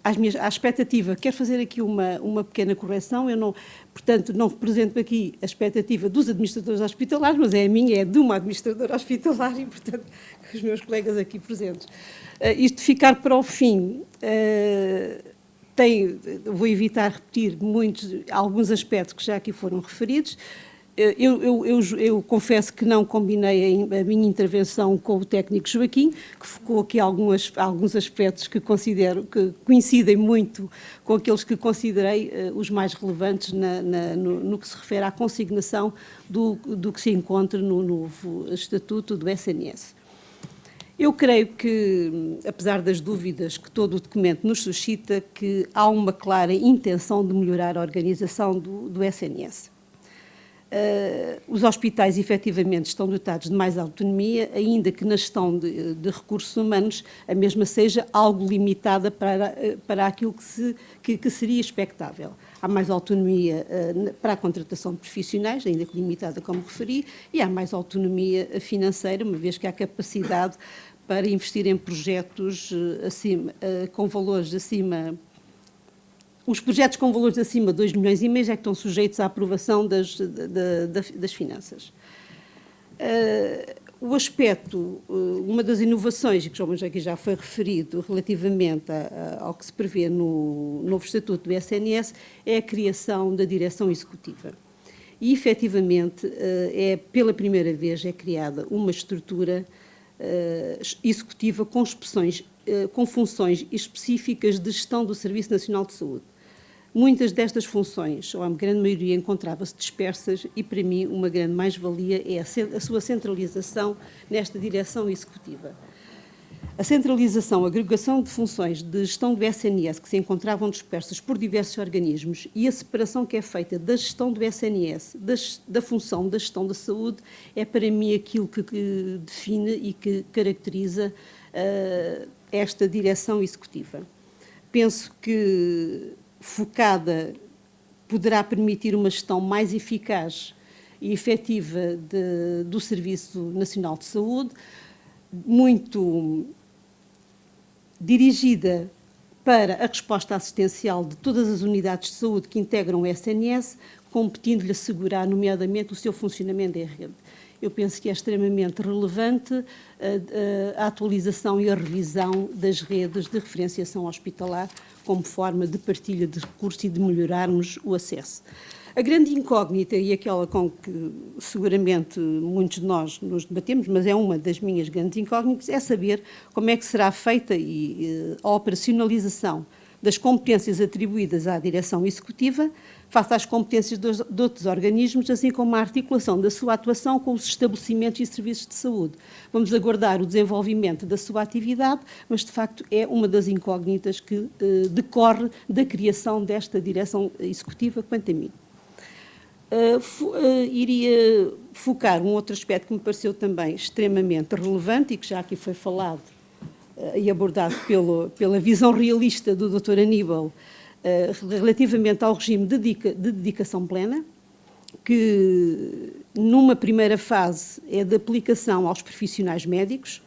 à expectativa, quero fazer aqui uma pequena correção. Eu portanto, não represento aqui a expectativa dos administradores hospitalares, mas é a minha, é de uma administradora hospitalar e, portanto, os meus colegas aqui presentes. Isto de ficar para o fim, vou evitar repetir alguns aspectos que já aqui foram referidos. Eu confesso que não combinei a minha intervenção com o técnico Joaquim, que focou aqui alguns aspectos que considero que coincidem muito com aqueles que considerei os mais relevantes no que se refere à consignação do que se encontra no novo Estatuto do SNS. Eu creio que, apesar das dúvidas que todo o documento nos suscita, que há uma clara intenção de melhorar a organização do SNS. Os hospitais, efetivamente, estão dotados de mais autonomia, ainda que na gestão de recursos humanos a mesma seja algo limitada para aquilo que seria expectável. Há mais autonomia para a contratação de profissionais, ainda que limitada, como referi, e há mais autonomia financeira, uma vez que há capacidade para investir em projetos com valores acima. Os projetos com valores acima de 2,5 milhões é que estão sujeitos à aprovação das finanças. O aspecto, uma das inovações, que aqui já foi referido relativamente ao que se prevê no novo Estatuto do SNS, é a criação da direção executiva. E, efetivamente, pela primeira vez é criada uma estrutura executiva com funções específicas de gestão do Serviço Nacional de Saúde. Muitas destas funções, ou a grande maioria, encontrava-se dispersas e, para mim, uma grande mais-valia é a sua centralização nesta direção executiva. A centralização, a agregação de funções de gestão do SNS que se encontravam dispersas por diversos organismos e a separação que é feita da gestão do SNS, da função da gestão da saúde, é para mim aquilo que define e que caracteriza esta direção executiva. Penso que focada poderá permitir uma gestão mais eficaz e efetiva do Serviço Nacional de Saúde, muito dirigida para a resposta assistencial de todas as unidades de saúde que integram o SNS, competindo-lhe assegurar, nomeadamente, o seu funcionamento em rede. Eu penso que é extremamente relevante a atualização e a revisão das redes de referenciação hospitalar como forma de partilha de recursos e de melhorarmos o acesso. A grande incógnita, e aquela com que seguramente muitos de nós nos debatemos, mas é uma das minhas grandes incógnitas, é saber como é que será feita a operacionalização das competências atribuídas à direção executiva face às competências de outros organismos, assim como a articulação da sua atuação com os estabelecimentos e serviços de saúde. Vamos aguardar o desenvolvimento da sua atividade, mas, de facto, é uma das incógnitas que decorre da criação desta direção executiva, quanto a mim. Iria focar um outro aspecto que me pareceu também extremamente relevante e que já aqui foi falado e abordado pela visão realista do Dr. Aníbal, relativamente ao regime de dedicação plena, que numa primeira fase é de aplicação aos profissionais médicos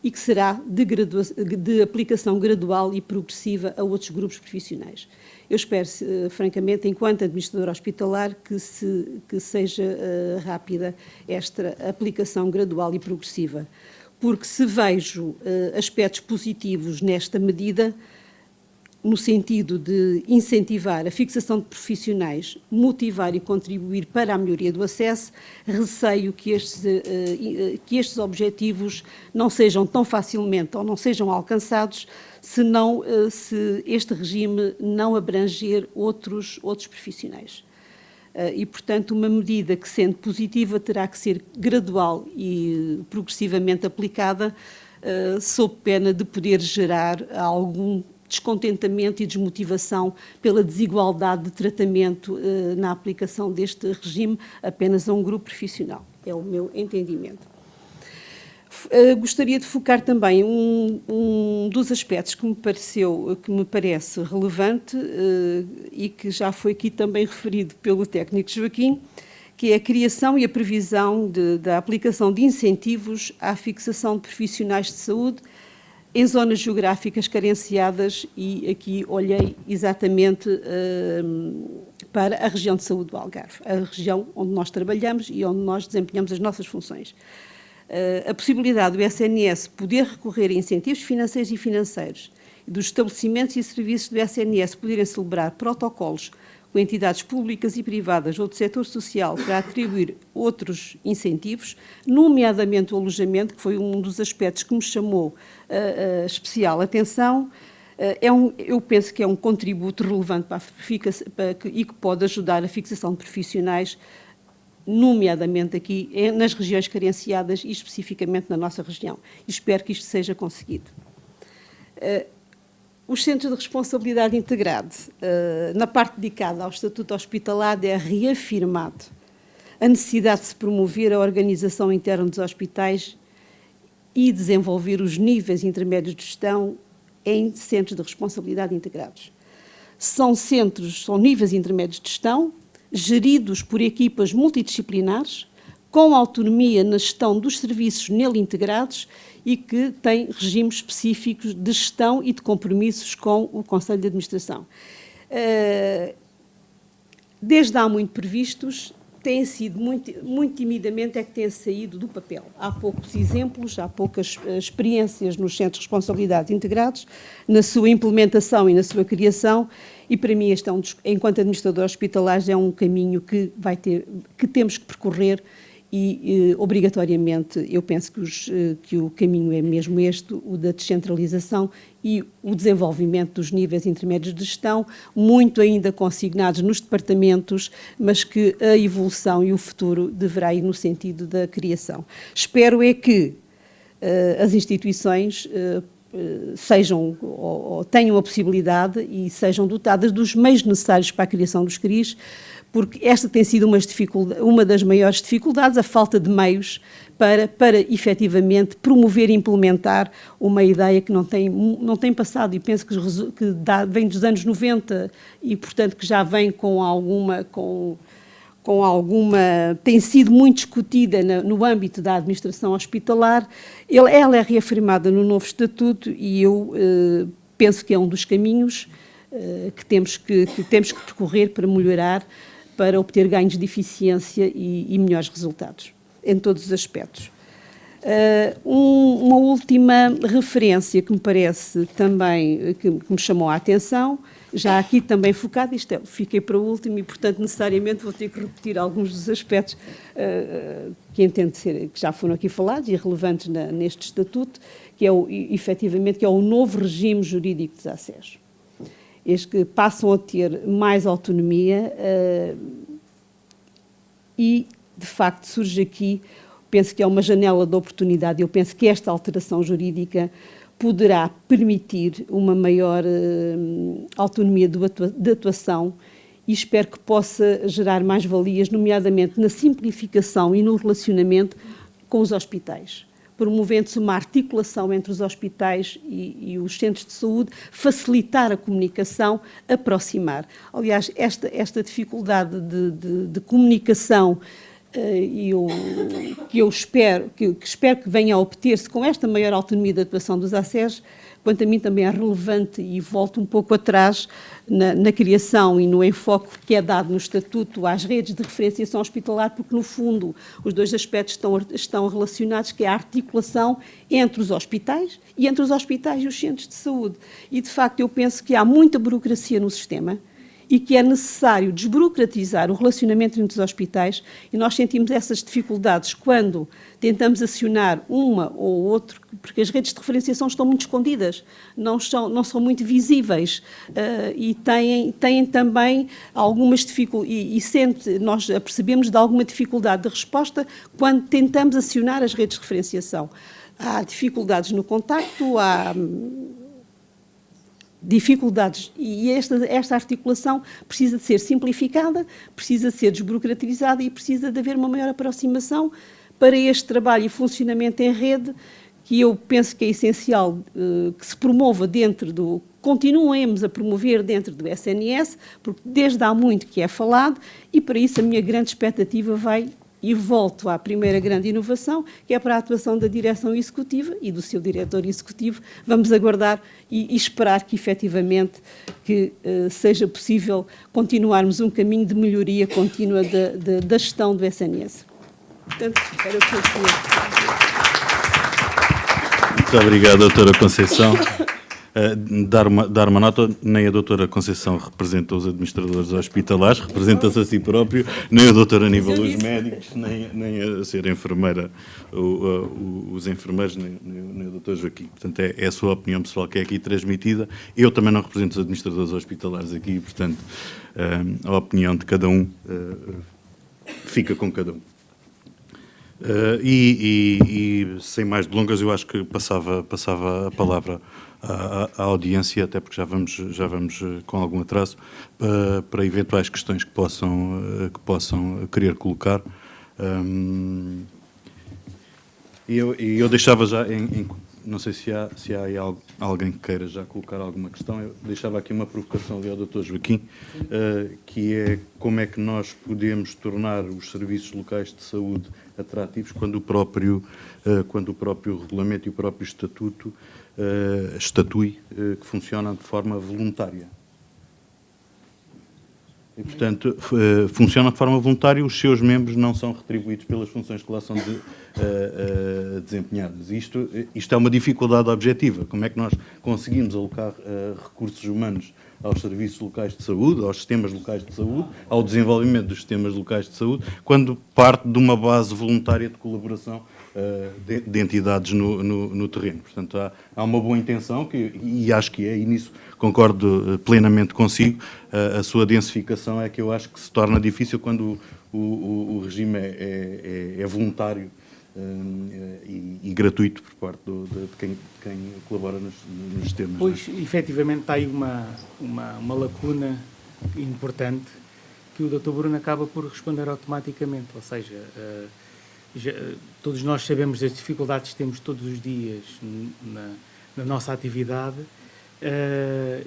e que será de aplicação gradual e progressiva a outros grupos profissionais. Eu espero, francamente, enquanto administradora hospitalar, que seja rápida esta aplicação gradual e progressiva, porque se vejo aspectos positivos nesta medida, no sentido de incentivar a fixação de profissionais, motivar e contribuir para a melhoria do acesso, receio que estes objetivos não sejam tão facilmente ou não sejam alcançados se este regime não abranger outros profissionais. E, portanto, uma medida que, sendo positiva, terá que ser gradual e progressivamente aplicada, sob pena de poder gerar algum descontentamento e desmotivação pela desigualdade de tratamento na aplicação deste regime apenas a um grupo profissional. É o meu entendimento. Gostaria de focar também um dos aspectos que me parece relevante e que já foi aqui também referido pelo técnico Joaquim, que é a criação e a previsão da aplicação de incentivos à fixação de profissionais de saúde em zonas geográficas carenciadas, e aqui olhei exatamente para a região de saúde do Algarve, a região onde nós trabalhamos e onde nós desempenhamos as nossas funções. A possibilidade do SNS poder recorrer a incentivos financeiros e dos estabelecimentos e serviços do SNS poderem celebrar protocolos com entidades públicas e privadas ou do setor social para atribuir outros incentivos, nomeadamente o alojamento, que foi um dos aspectos que me chamou especial atenção, eu penso que é um contributo relevante e que pode ajudar a fixação de profissionais, nomeadamente aqui nas regiões carenciadas e especificamente na nossa região. E espero que isto seja conseguido. Os Centros de Responsabilidade Integrada, na parte dedicada ao Estatuto Hospitalar, é reafirmado a necessidade de se promover a organização interna dos hospitais e desenvolver os níveis intermédios de gestão em Centros de Responsabilidade Integrados. São níveis intermédios de gestão, geridos por equipas multidisciplinares, com autonomia na gestão dos serviços nele integrados e que têm regimes específicos de gestão e de compromissos com o Conselho de Administração. Desde há muito previstos, têm sido muito timidamente é que têm saído do papel. Há poucos exemplos, há poucas experiências nos Centros de Responsabilidade Integrados, na sua implementação e na sua criação, e para mim, enquanto administrador hospitalar, é um caminho que temos que percorrer e, obrigatoriamente, eu penso que o caminho é mesmo este, o da descentralização e o desenvolvimento dos níveis intermédios de gestão, muito ainda consignados nos departamentos, mas que a evolução e o futuro deverá ir no sentido da criação. Espero é que as instituições sejam ou tenham a possibilidade e sejam dotadas dos meios necessários para a criação dos CRIs, porque esta tem sido uma das maiores dificuldades, a falta de meios para efetivamente promover e implementar uma ideia que não tem passado, e penso que vem dos anos 90 e, portanto, que já vem com alguma tem sido muito discutida no âmbito da administração hospitalar. Ela é reafirmada no novo estatuto e eu penso que é um dos caminhos que temos que percorrer para melhorar, para obter ganhos de eficiência e melhores resultados, em todos os aspectos. Uma última referência que me parece também, que me chamou a atenção, já aqui também focado, fiquei para o último e, portanto, necessariamente vou ter que repetir alguns dos aspectos que entendo que já foram aqui falados e relevantes neste estatuto, que é efetivamente, que é o novo regime jurídico dos ACES. Estes que passam a ter mais autonomia e, de facto, surge aqui, penso que é uma janela de oportunidade. Eu penso que esta alteração jurídica poderá permitir uma maior autonomia de atuação e espero que possa gerar mais valias, nomeadamente na simplificação e no relacionamento com os hospitais, promovendo-se uma articulação entre os hospitais e os centros de saúde, facilitar a comunicação, aproximar. Aliás, esta dificuldade de comunicação que eu espero que venha a obter-se com esta maior autonomia de atuação dos ACES, quanto a mim também é relevante e volto um pouco atrás na criação e no enfoque que é dado no Estatuto às redes de referenciação hospitalar, porque, no fundo, os dois aspectos estão relacionados, que é a articulação entre os hospitais e entre os hospitais e os centros de saúde. E, de facto, eu penso que há muita burocracia no sistema e que é necessário desburocratizar o relacionamento entre os hospitais, e nós sentimos essas dificuldades quando tentamos acionar uma ou outro, porque as redes de referenciação estão muito escondidas, não são muito visíveis e têm também algumas dificuldades, nós percebemos de alguma dificuldade de resposta quando tentamos acionar as redes de referenciação. Há dificuldades no contacto, há dificuldades, e esta articulação precisa de ser simplificada, precisa de ser desburocratizada e precisa de haver uma maior aproximação para este trabalho e funcionamento em rede, que eu penso que é essencial que se promova continuemos a promover dentro do SNS, porque desde há muito que é falado, e para isso a minha grande expectativa vai, e volto à primeira grande inovação, que é para a atuação da direção executiva e do seu diretor executivo. Vamos aguardar e esperar que, efetivamente, seja possível continuarmos um caminho de melhoria contínua da gestão do SNS. Portanto, era o que eu queria. Muito obrigado, doutora Conceição. Dar uma nota, nem a doutora Conceição representa os administradores hospitalares, representa-se a si próprio, nem a doutora Aníbal os médicos, nem a ser enfermeira os enfermeiros, nem o doutor Joaquim. Portanto, é a sua opinião pessoal que é aqui transmitida. Eu também não represento os administradores hospitalares aqui, portanto, a opinião de cada um fica com cada um. Sem mais delongas, eu acho que passava a palavra à audiência, até porque já vamos com algum atraso, para eventuais questões que possam querer colocar. Eu deixava já, não sei se há alguém que queira já colocar alguma questão, eu deixava aqui uma provocação ali ao Dr. Joaquim, que é como é que nós podemos tornar os serviços locais de saúde atrativos quando o próprio regulamento e o próprio estatuto estatui que funcionam de forma voluntária. E, portanto, funcionam de forma voluntária, os seus membros não são retribuídos pelas funções que lá são desempenhadas. Isto é uma dificuldade objetiva. Como é que nós conseguimos alocar recursos humanos aos serviços locais de saúde, aos sistemas locais de saúde, ao desenvolvimento dos sistemas locais de saúde, quando parte de uma base voluntária de colaboração de entidades no terreno. Portanto, há uma boa intenção, e acho que é, e nisso concordo plenamente consigo, a sua densificação é que eu acho que se torna difícil quando o regime é voluntário e gratuito por parte de quem colabora nos sistemas. Pois, efetivamente, está aí uma lacuna importante que o Dr. Bruno acaba por responder automaticamente, ou seja, todos nós sabemos das dificuldades que temos todos os dias na nossa atividade,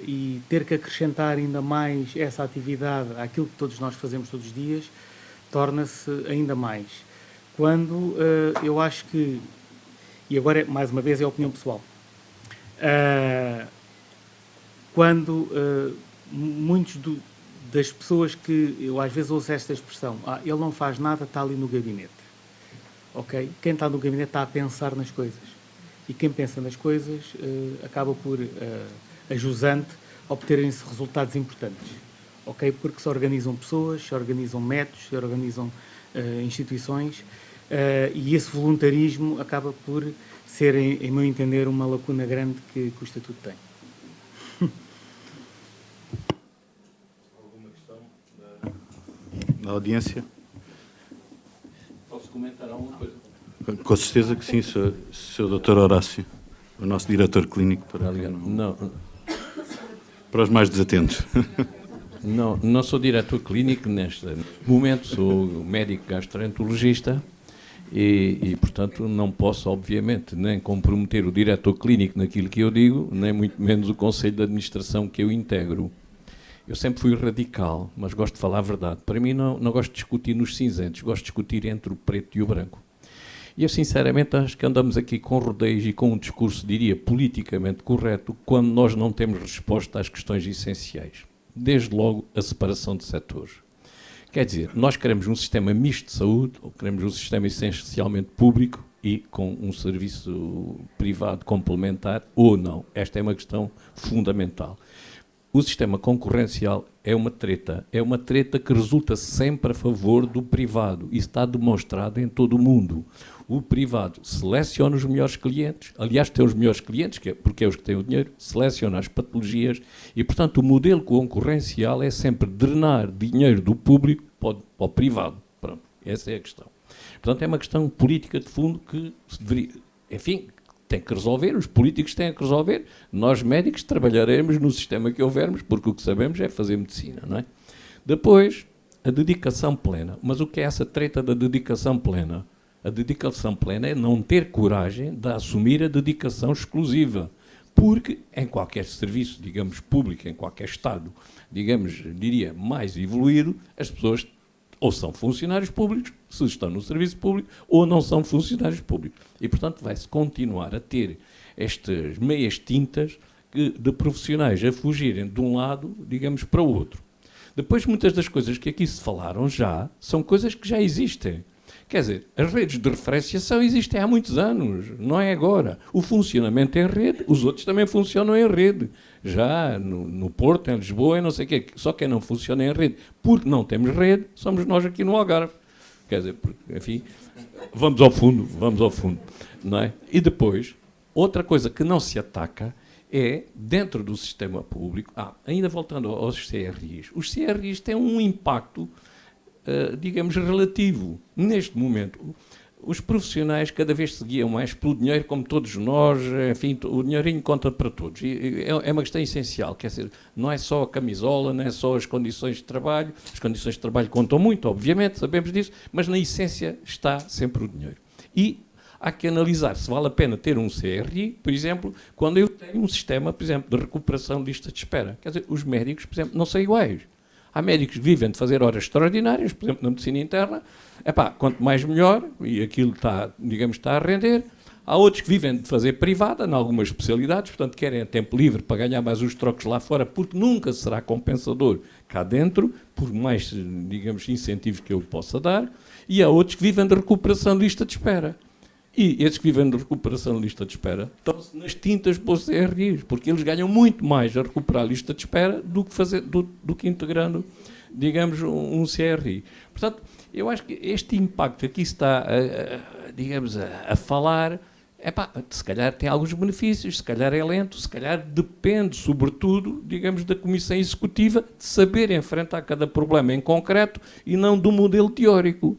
e ter que acrescentar ainda mais essa atividade àquilo que todos nós fazemos todos os dias torna-se ainda mais. Quando eu acho que, e agora mais uma vez é a opinião pessoal, quando muitos das pessoas que eu às vezes ouço esta expressão, ele não faz nada, está ali no gabinete. ok? Quem está no gabinete está a pensar nas coisas. E quem pensa nas coisas acaba por, a jusante, obterem-se resultados importantes, ok? Porque se organizam pessoas, se organizam métodos, se organizam instituições, e esse voluntarismo acaba por ser, em meu entender, uma lacuna grande que o Estatuto tem. Alguma questão da audiência? Posso comentar alguma coisa? Com certeza que sim, Sr. Dr. Horácio, o nosso diretor clínico, para os mais desatentos. Não sou diretor clínico neste momento, sou médico gastroenterologista e, portanto, não posso, obviamente, nem comprometer o diretor clínico naquilo que eu digo, nem muito menos o Conselho de Administração que eu integro. Eu sempre fui radical, mas gosto de falar a verdade. Para mim, não gosto de discutir nos cinzentos, gosto de discutir entre o preto e o branco. E eu, sinceramente, acho que andamos aqui com rodeios e com um discurso, diria, politicamente correto, quando nós não temos resposta às questões essenciais. Desde logo, a separação de setores. Quer dizer, nós queremos um sistema misto de saúde, ou queremos um sistema essencialmente público e com um serviço privado complementar, ou não. Esta é uma questão fundamental. O sistema concorrencial é uma treta que resulta sempre a favor do privado. Isso está demonstrado em todo o mundo. O privado seleciona os melhores clientes, aliás, tem os melhores clientes, porque é os que têm o dinheiro, seleciona as patologias e, portanto, o modelo concorrencial é sempre drenar dinheiro do público para o privado. Pronto, essa é a questão. Portanto, é uma questão política de fundo que se deveria, enfim, tem que resolver, os políticos têm que resolver, nós médicos trabalharemos no sistema que houvermos, porque o que sabemos é fazer medicina, não é? Depois, a dedicação plena. Mas o que é essa treta da dedicação plena? A dedicação plena é não ter coragem de assumir a dedicação exclusiva, porque em qualquer serviço, digamos, público, em qualquer Estado, digamos, diria, mais evoluído, as pessoas ou são funcionários públicos, se estão no serviço público, ou não são funcionários públicos. E, portanto, vai-se continuar a ter estas meias tintas de profissionais a fugirem de um lado, digamos, para o outro. Depois, muitas das coisas que aqui se falaram já são coisas que já existem. Quer dizer, as redes de referenciação existem há muitos anos, não é agora. O funcionamento em rede, os outros também funcionam em rede. Já no Porto, em Lisboa, e não sei o quê. Só quem não funciona em rede, porque não temos rede, somos nós aqui no Algarve. Quer dizer, enfim, vamos ao fundo, não é? E depois, outra coisa que não se ataca é, dentro do sistema público, ainda voltando aos CRIs, os CRIs têm um impacto, digamos, relativo. Neste momento, os profissionais cada vez se guiam mais pelo dinheiro, como todos nós, enfim, o dinheirinho conta para todos. E é uma questão essencial, quer dizer, não é só a camisola, não é só as condições de trabalho, as condições de trabalho contam muito, obviamente, sabemos disso, mas na essência está sempre o dinheiro. E há que analisar se vale a pena ter um CRI, por exemplo, quando eu tenho um sistema, por exemplo, de recuperação de lista de espera. Quer dizer, os médicos, por exemplo, não são iguais. Há médicos que vivem de fazer horas extraordinárias, por exemplo, na medicina interna. Quanto mais melhor, e aquilo está, digamos, está a render. Há outros que vivem de fazer privada, em algumas especialidades, portanto, querem tempo livre para ganhar mais os trocos lá fora, porque nunca será compensador cá dentro, por mais, digamos, incentivos que eu possa dar. E há outros que vivem de recuperação de lista de espera. E esses que vivem de recuperação de lista de espera estão-se nas tintas para os CRIs, porque eles ganham muito mais a recuperar a lista de espera do que integrando, digamos, um CRI. Portanto, eu acho que este impacto aqui está, digamos, a falar, se calhar tem alguns benefícios, se calhar é lento, se calhar depende, sobretudo, digamos, da Comissão Executiva, de saber enfrentar cada problema em concreto e não do modelo teórico.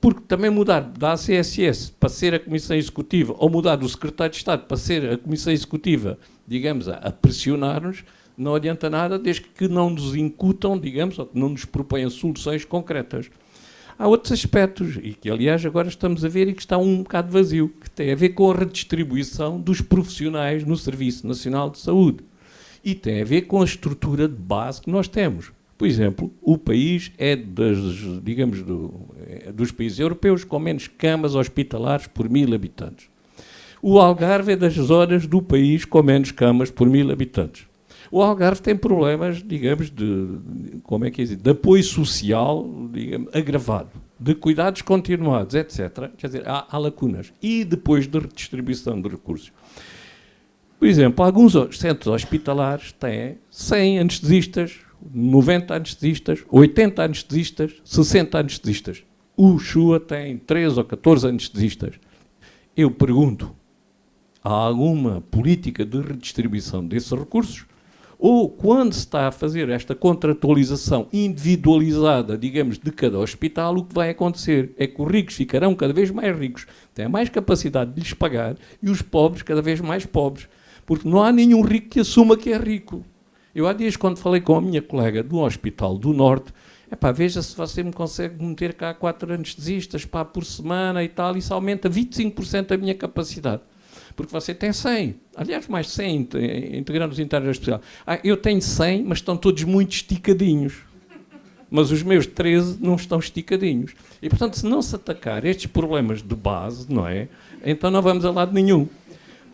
Porque também mudar da ACSS para ser a Comissão Executiva ou mudar do Secretário de Estado para ser a Comissão Executiva, digamos, a pressionar-nos, não adianta nada desde que não nos incutam, digamos, ou que não nos proponham soluções concretas. Há outros aspectos, e que, aliás, agora estamos a ver e que está um bocado vazio, que tem a ver com a redistribuição dos profissionais no Serviço Nacional de Saúde. E tem a ver com a estrutura de base que nós temos. Por exemplo, o país é, digamos, dos países europeus com menos camas hospitalares por 1000 habitantes. O Algarve é das zonas do país com menos camas por 1000 habitantes. O Algarve tem problemas, digamos, de apoio social, digamos, agravado. de cuidados continuados, etc., quer dizer, há lacunas. E depois de redistribuição de recursos. Por exemplo, alguns centros hospitalares têm 100 anestesistas, 90 anestesistas, 80 anestesistas, 60 anestesistas. O CHUA tem 13 ou 14 anestesistas. Eu pergunto, há alguma política de redistribuição desses recursos? Ou quando se está a fazer esta contratualização individualizada, digamos, de cada hospital, o que vai acontecer é que os ricos ficarão cada vez mais ricos, têm mais capacidade de lhes pagar, e os pobres cada vez mais pobres. Porque não há nenhum rico que assuma que é rico. Eu há dias, quando falei com a minha colega do Hospital do Norte, veja se você me consegue meter cá 4 anestesistas por semana e tal, isso aumenta 25% a minha capacidade. Porque você tem 100, aliás, mais 100 integrantes internos da especial. Eu tenho 100, mas estão todos muito esticadinhos. Mas os meus 13 não estão esticadinhos. E, portanto, se não se atacar estes problemas de base, não é? Então não vamos a lado nenhum.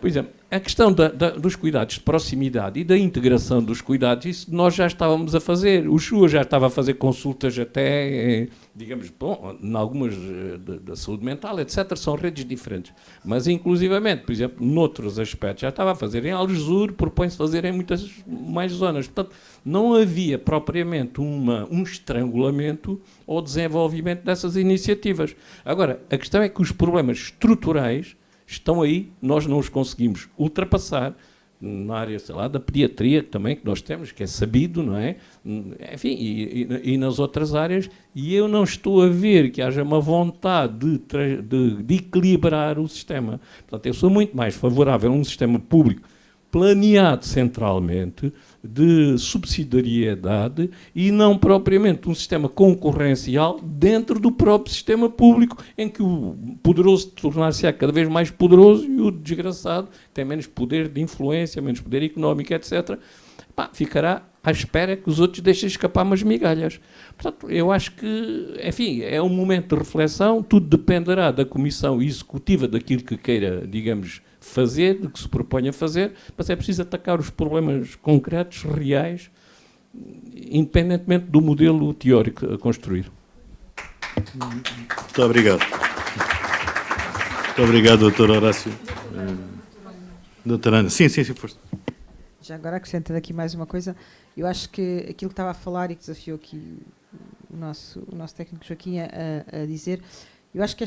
Por exemplo, a questão dos cuidados de proximidade e da integração dos cuidados, isso nós já estávamos a fazer. O CHUA já estava a fazer consultas até, digamos, em algumas da saúde mental, etc. São redes diferentes. Mas, inclusivamente, por exemplo, noutros aspectos, já estava a fazer em Algesur, propõe-se fazer em muitas mais zonas. Portanto, não havia propriamente um estrangulamento ou desenvolvimento dessas iniciativas. Agora, a questão é que os problemas estruturais estão aí, nós não os conseguimos ultrapassar na área, sei lá, da pediatria também, que nós temos, que é sabido, não é? Enfim, e nas outras áreas, e eu não estou a ver que haja uma vontade de equilibrar o sistema. Portanto, eu sou muito mais favorável a um sistema público planeado centralmente, de subsidiariedade e não propriamente um sistema concorrencial dentro do próprio sistema público, em que o poderoso tornar-se-á cada vez mais poderoso e o desgraçado tem menos poder de influência, menos poder económico, etc. Ficará à espera que os outros deixem escapar umas migalhas. Portanto, eu acho que, enfim, é um momento de reflexão, tudo dependerá da Comissão Executiva, daquilo que queira, digamos, fazer, do que se propõe a fazer, mas é preciso atacar os problemas concretos, reais, independentemente do modelo teórico a construir. Muito obrigado. Muito obrigado, doutor Horácio. Doutora Ana. Sim, força. Já agora acrescentando aqui mais uma coisa, eu acho que aquilo que estava a falar e que desafiou aqui o nosso técnico Joaquim a dizer, eu acho que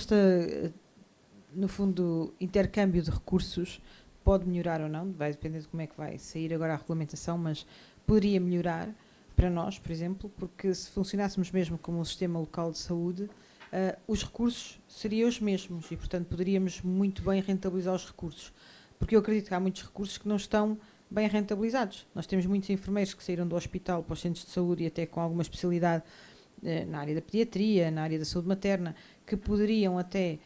no fundo, intercâmbio de recursos pode melhorar ou não, vai depender de como é que vai sair agora a regulamentação, mas poderia melhorar para nós, por exemplo, porque se funcionássemos mesmo como um sistema local de saúde, os recursos seriam os mesmos e, portanto, poderíamos muito bem rentabilizar os recursos. Porque eu acredito que há muitos recursos que não estão bem rentabilizados. Nós temos muitos enfermeiros que saíram do hospital para os centros de saúde e até com alguma especialidade na área da pediatria, na área da saúde materna, que poderiam até...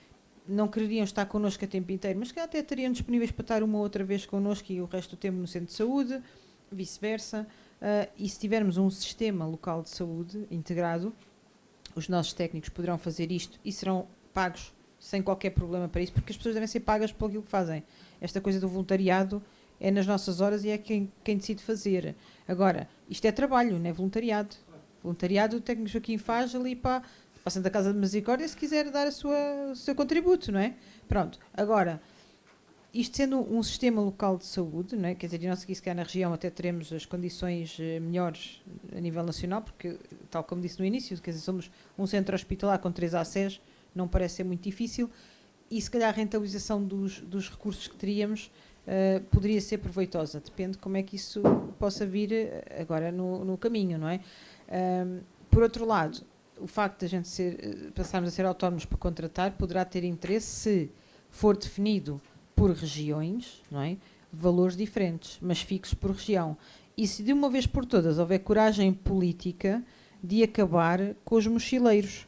não quereriam estar connosco a tempo inteiro, mas que até estariam disponíveis para estar uma ou outra vez connosco e o resto do tempo no centro de saúde, vice-versa. E se tivermos um sistema local de saúde integrado, os nossos técnicos poderão fazer isto e serão pagos sem qualquer problema para isso, porque as pessoas devem ser pagas por aquilo que fazem. Esta coisa do voluntariado é nas nossas horas e é quem decide fazer. Agora, isto é trabalho, não é voluntariado. Voluntariado o técnico Joaquim faz ali para a Santa Casa de Misericórdia, se quiser dar o seu contributo, não é? Pronto. Agora, isto sendo um sistema local de saúde, não é? Quer dizer, e nós aqui, se calhar na região até teremos as condições melhores a nível nacional, porque, tal como disse no início, quer dizer, somos um centro hospitalar com 3 ACEs, não parece ser muito difícil, e se calhar a rentabilização dos recursos que teríamos poderia ser proveitosa. Depende de como é que isso possa vir agora no caminho, não é? Por outro lado, o facto de a gente passarmos a ser autónomos para contratar poderá ter interesse se for definido por regiões, não é? Valores diferentes, mas fixos por região. E se de uma vez por todas houver coragem política de acabar com os mochileiros.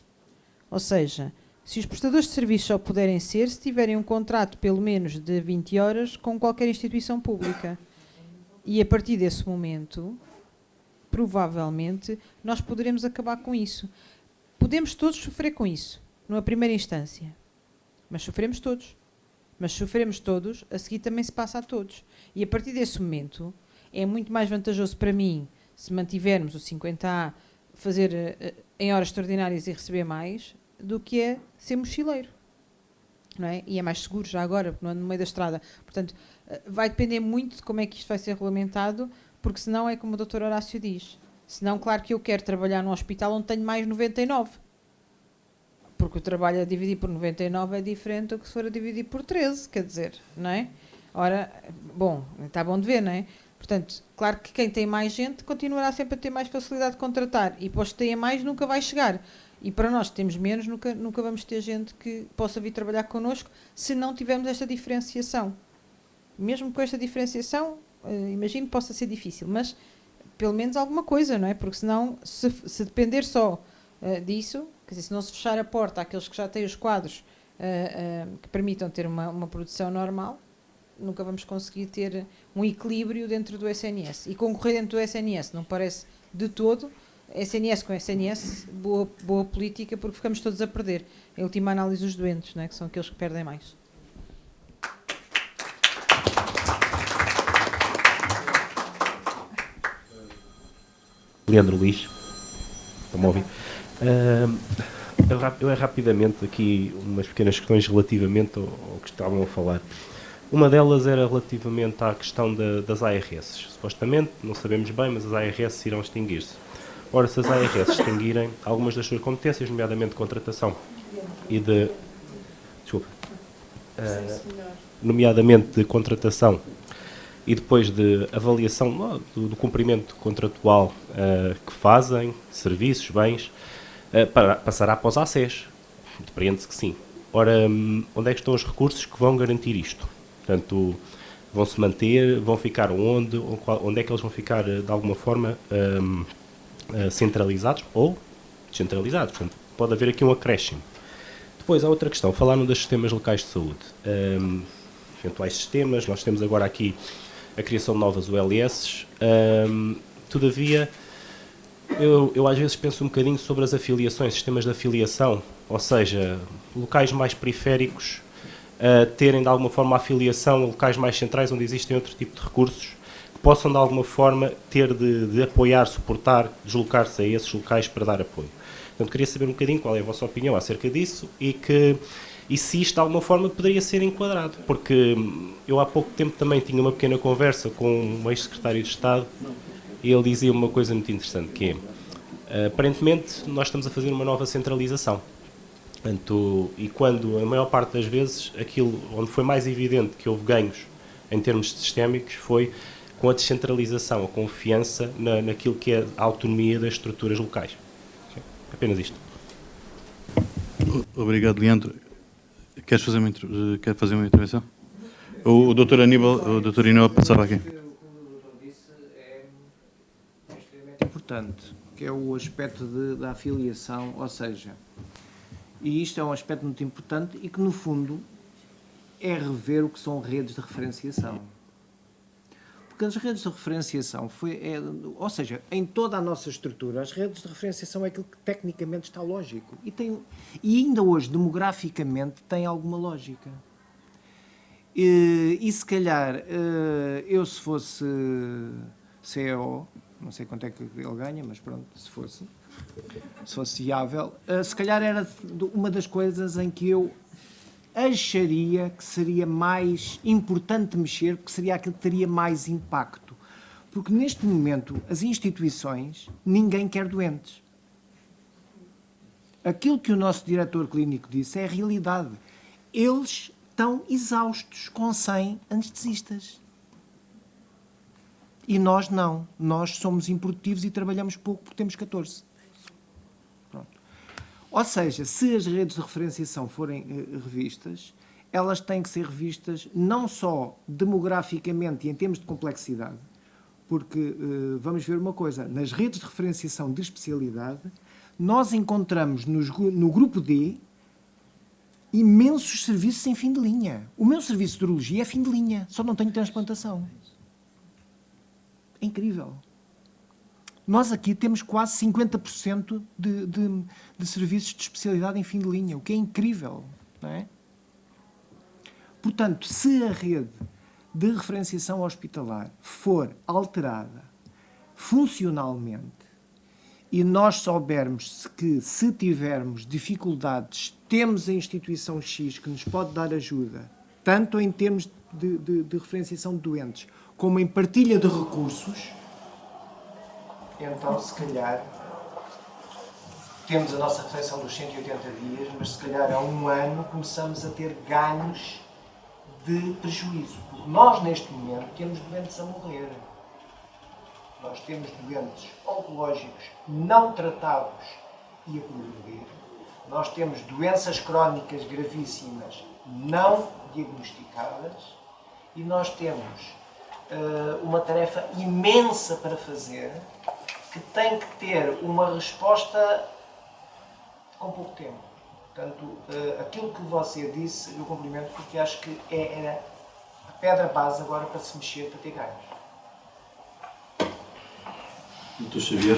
Ou seja, se os prestadores de serviços só puderem ser se tiverem um contrato pelo menos de 20 horas com qualquer instituição pública. E a partir desse momento, provavelmente, nós poderemos acabar com isso. Podemos todos sofrer com isso, numa primeira instância. Mas sofremos todos. Mas sofremos todos, a seguir também se passa a todos. E a partir desse momento, é muito mais vantajoso para mim, se mantivermos o 50A, fazer em horas extraordinárias e receber mais, do que é ser mochileiro. Não é? E é mais seguro já agora, porque não é no meio da estrada. Portanto, vai depender muito de como é que isto vai ser regulamentado, porque senão é como o Dr. Horácio diz. Senão, claro que eu quero trabalhar num hospital onde tenho mais 99. Porque o trabalho a dividir por 99 é diferente do que se for a dividir por 13, quer dizer, não é? Ora, bom, está bom de ver, não é? Portanto, claro que quem tem mais gente continuará sempre a ter mais facilidade de contratar, e para os que têm mais nunca vai chegar. E para nós que temos menos, nunca vamos ter gente que possa vir trabalhar connosco se não tivermos esta diferenciação. Mesmo com esta diferenciação, imagino que possa ser difícil, mas pelo menos alguma coisa, não é? Porque senão, se depender só disso, quer dizer, se não se fechar a porta àqueles que já têm os quadros que permitam ter uma produção normal, nunca vamos conseguir ter um equilíbrio dentro do SNS. E concorrer dentro do SNS não parece de todo, SNS com SNS, boa política, porque ficamos todos a perder. Em última análise, os doentes, não é? Que são aqueles que perdem mais. Leandro Luís, estão-me a ouvir? Eu rapidamente aqui umas pequenas questões relativamente ao que estavam a falar. Uma delas era relativamente à questão das ARS. Supostamente, não sabemos bem, mas as ARS irão extinguir-se. Ora, se as ARS extinguirem, algumas das suas competências, nomeadamente de contratação e de... Desculpa. Nomeadamente de contratação e depois de avaliação do cumprimento contratual que fazem, serviços, bens, passará para os ACES. Depreende-se que sim. Ora, onde é que estão os recursos que vão garantir isto? Portanto, vão-se manter, vão ficar onde é que eles vão ficar, de alguma forma, centralizados ou descentralizados? Portanto, pode haver aqui um acréscimo. Depois, há outra questão, falaram dos sistemas locais de saúde. Eventuais sistemas, nós temos agora aqui a criação de novas ULS. Todavia, eu às vezes penso um bocadinho sobre as afiliações, sistemas de afiliação, ou seja, locais mais periféricos terem de alguma forma a afiliação a locais mais centrais onde existem outro tipo de recursos que possam de alguma forma ter de apoiar, suportar, deslocar-se a esses locais para dar apoio. Portanto, queria saber um bocadinho qual é a vossa opinião acerca disso e se isto de alguma forma poderia ser enquadrado, porque eu há pouco tempo também tinha uma pequena conversa com um ex-secretário de Estado e ele dizia uma coisa muito interessante, que é, aparentemente nós estamos a fazer uma nova centralização. Portanto, e quando, a maior parte das vezes, aquilo onde foi mais evidente que houve ganhos em termos sistémicos foi com a descentralização, a confiança naquilo que é a autonomia das estruturas locais. Apenas isto. Obrigado, Leandro. Quer fazer uma intervenção? O Dr. Aníbal, o Dr. Aníbal passava aqui. O que o doutor disse é extremamente importante, que é o aspecto da afiliação, ou seja, e isto é um aspecto muito importante e que, no fundo, é rever o que são redes de referenciação. Porque as redes de referenciação, ou seja, em toda a nossa estrutura, as redes de referenciação é aquilo que tecnicamente está lógico. E ainda hoje, demograficamente, tem alguma lógica. E se calhar, eu se fosse CEO, não sei quanto é que ele ganha, mas pronto, se fosse viável, se calhar era uma das coisas em que eu acharia que seria mais importante mexer, porque seria aquilo que teria mais impacto. Porque neste momento, as instituições, ninguém quer doentes. Aquilo que o nosso diretor clínico disse é a realidade. Eles estão exaustos com 100 anestesistas. E nós não. Nós somos improdutivos e trabalhamos pouco porque temos 14. Pronto. Ou seja, se as redes de referenciação forem revistas, elas têm que ser revistas não só demograficamente e em termos de complexidade, porque, vamos ver uma coisa, nas redes de referenciação de especialidade, nós encontramos no grupo D imensos serviços em fim de linha. O meu serviço de urologia é fim de linha, só não tenho transplantação. É incrível. Nós aqui temos quase 50% de serviços de especialidade em fim de linha, o que é incrível, não é? Portanto, se a rede de referenciação hospitalar for alterada funcionalmente e nós soubermos que, se tivermos dificuldades, temos a instituição X que nos pode dar ajuda, tanto em termos de referenciação de doentes, como em partilha de recursos, então, se calhar, temos a nossa refeição dos 180 dias, mas se calhar há um ano começamos a ter ganhos de prejuízo. Porque nós, neste momento, temos doentes a morrer. Nós temos doentes oncológicos não tratados e a progredir. Nós temos doenças crónicas gravíssimas não diagnosticadas e nós temos uma tarefa imensa para fazer que tem que ter uma resposta com pouco tempo. Portanto, aquilo que você disse, eu cumprimento porque acho que é a pedra base agora para se mexer, para ter ganhos. Doutor Xavier.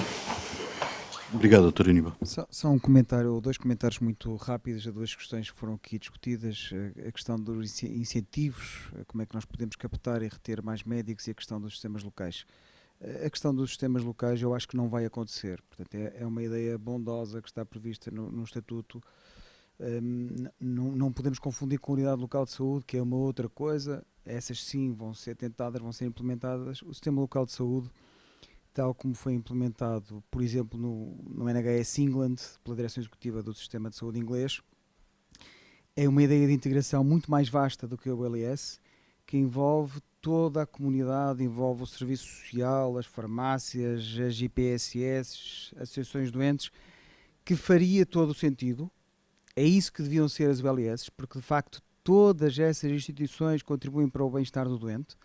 Obrigado, doutor Aníbal. Só um comentário, ou dois comentários muito rápidos a duas questões que foram aqui discutidas. A questão dos incentivos, como é que nós podemos captar e reter mais médicos, e a questão dos sistemas locais. A questão dos sistemas locais eu acho que não vai acontecer. Portanto, é uma ideia bondosa que está prevista no Estatuto. Não podemos confundir com a unidade local de saúde, que é uma outra coisa. Essas sim vão ser tentadas, vão ser implementadas. O sistema local de saúde, tal como foi implementado, por exemplo, no NHS England, pela Direção Executiva do Sistema de Saúde inglês, é uma ideia de integração muito mais vasta do que o LS, que envolve toda a comunidade, envolve o serviço social, as farmácias, as IPSS, associações de doentes, que faria todo o sentido. É isso que deviam ser as ULS, porque de facto todas essas instituições contribuem para o bem-estar do doente.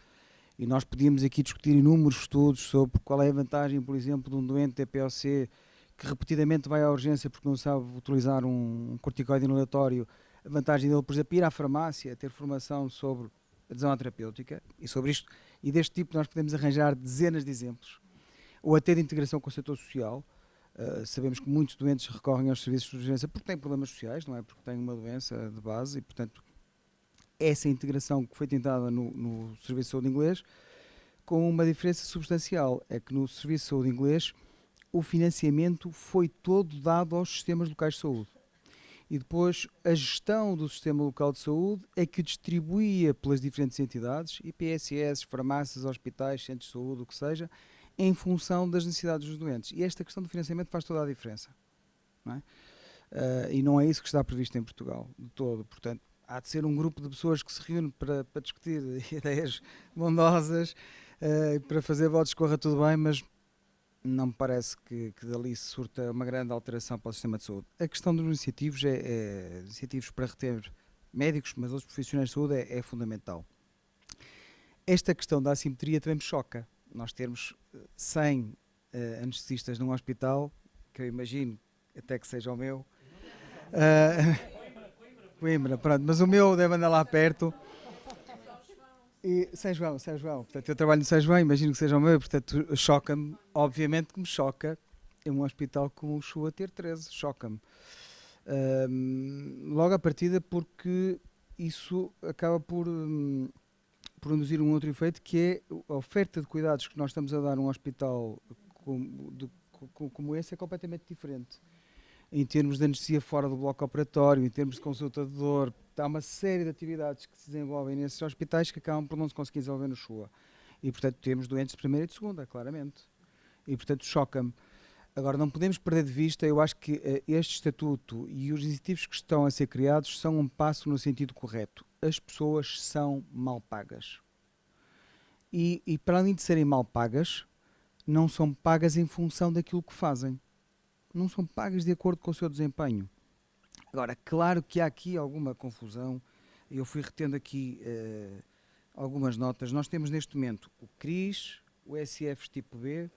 E nós podíamos aqui discutir inúmeros estudos sobre qual é a vantagem, por exemplo, de um doente TPOC que repetidamente vai à urgência porque não sabe utilizar um corticoide inalatório. A vantagem dele, por exemplo, ir à farmácia, ter formação sobre adesão à terapêutica e sobre isto. E deste tipo nós podemos arranjar dezenas de exemplos. Ou até de integração com o setor social. Sabemos que muitos doentes recorrem aos serviços de urgência porque têm problemas sociais, não é? Porque têm uma doença de base e, portanto, essa integração que foi tentada no Serviço de Saúde inglês, com uma diferença substancial, é que no Serviço de Saúde inglês o financiamento foi todo dado aos sistemas locais de saúde. E depois a gestão do sistema local de saúde é que distribuía pelas diferentes entidades, IPSS, farmácias, hospitais, centros de saúde, o que seja, em função das necessidades dos doentes. E esta questão do financiamento faz toda a diferença. Não é? E não é isso que está previsto em Portugal, de todo. Portanto, há de ser um grupo de pessoas que se reúne para discutir ideias bondosas, para fazer votos que corra tudo bem, mas não me parece que dali se surta uma grande alteração para o sistema de saúde. A questão dos incentivos incentivos para reter médicos, mas outros profissionais de saúde é fundamental. Esta questão da assimetria também me choca. Nós termos 100 anestesistas num hospital, que eu imagino até que seja o meu, Coimbra, pronto, mas o meu deve andar lá perto. E São João, portanto eu trabalho no São João, imagino que seja o meu, portanto choca-me, obviamente que me choca, é um hospital como o Chua ter 13, choca-me. Logo à partida, porque isso acaba por induzir um outro efeito, que é a oferta de cuidados que nós estamos a dar num hospital como esse é completamente diferente. Em termos de anestesia fora do bloco operatório, em termos de consulta de dor, há uma série de atividades que se desenvolvem nesses hospitais que acabam por não se conseguir desenvolver no Chua. E, portanto, temos doentes de primeira e de segunda, claramente. E, portanto, choca-me. Agora, não podemos perder de vista, eu acho que este estatuto e os incentivos que estão a ser criados são um passo no sentido correto. As pessoas são mal pagas. E para além de serem mal pagas, não são pagas em função daquilo que fazem. Não são pagas de acordo com o seu desempenho. Agora, claro que há aqui alguma confusão. Eu fui retendo aqui algumas notas. Nós temos neste momento o CRIS, o SF tipo B,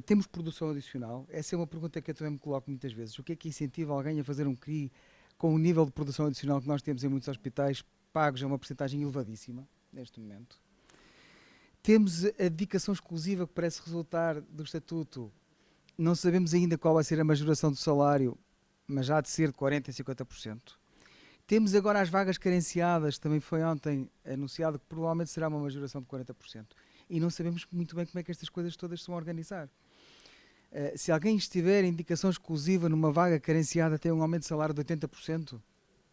temos produção adicional. Essa é uma pergunta que eu também me coloco muitas vezes. O que é que incentiva alguém a fazer um CRI com o nível de produção adicional que nós temos em muitos hospitais, pagos a uma porcentagem elevadíssima, neste momento? Temos a dedicação exclusiva que parece resultar do Estatuto. Não sabemos ainda qual vai ser a majoração do salário, mas já há de ser de 40% a 50%. Temos agora as vagas carenciadas, também foi ontem anunciado que provavelmente será uma majoração de 40%. E não sabemos muito bem como é que estas coisas todas se vão organizar. Se alguém estiver em indicação exclusiva numa vaga carenciada, tem um aumento de salário de 80%?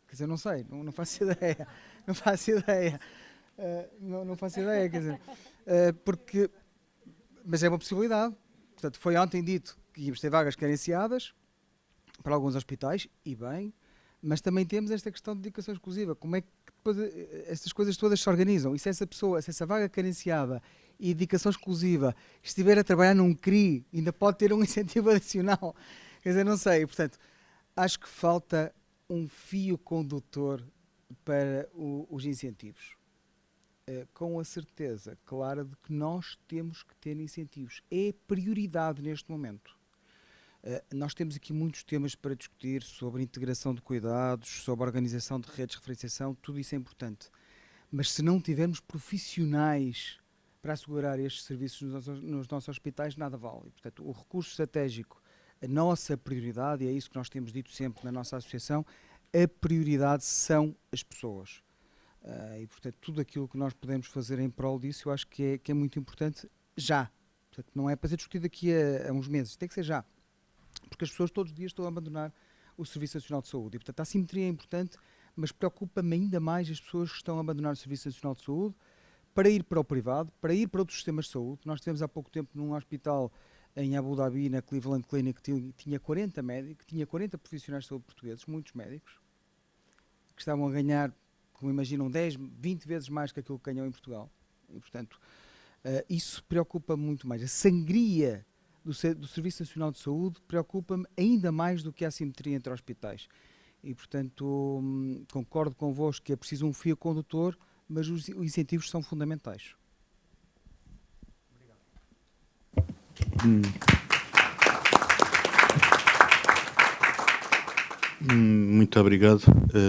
Quer dizer, não sei, não faço ideia. Não faço ideia. Não faço ideia, quer dizer. Mas é uma possibilidade. Portanto, foi ontem dito que íamos ter vagas carenciadas para alguns hospitais, e bem, mas também temos esta questão de dedicação exclusiva. Como é que depois estas coisas todas se organizam? E se essa pessoa, se essa vaga carenciada e dedicação exclusiva estiver a trabalhar num CRI, ainda pode ter um incentivo adicional? Quer dizer, não sei. Portanto, acho que falta um fio condutor para os incentivos. Com a certeza clara de que nós temos que ter incentivos. É prioridade neste momento. Nós temos aqui muitos temas para discutir sobre integração de cuidados, sobre organização de redes de referenciação, tudo isso é importante. Mas se não tivermos profissionais para assegurar estes serviços nos nossos hospitais, nada vale. E, portanto, o recurso estratégico, a nossa prioridade, e é isso que nós temos dito sempre na nossa associação, a prioridade são as pessoas. E, portanto, tudo aquilo que nós podemos fazer em prol disso, eu acho que é muito importante já. Portanto, não é para ser discutido daqui a uns meses, tem que ser já. Porque as pessoas todos os dias estão a abandonar o Serviço Nacional de Saúde. E, portanto, a assimetria é importante, mas preocupa-me ainda mais as pessoas que estão a abandonar o Serviço Nacional de Saúde para ir para o privado, para ir para outros sistemas de saúde. Nós tivemos há pouco tempo num hospital em Abu Dhabi, na Cleveland Clinic, que tinha 40 médicos, tinha 40 profissionais de saúde portugueses, muitos médicos, que estavam a ganhar, como imaginam, 10, 20 vezes mais que aquilo que ganham em Portugal. E, portanto, isso preocupa-me muito mais. A sangria do Serviço Nacional de Saúde preocupa-me ainda mais do que a assimetria entre hospitais. E, portanto, concordo convosco que é preciso um fio condutor, mas os incentivos são fundamentais. Muito obrigado,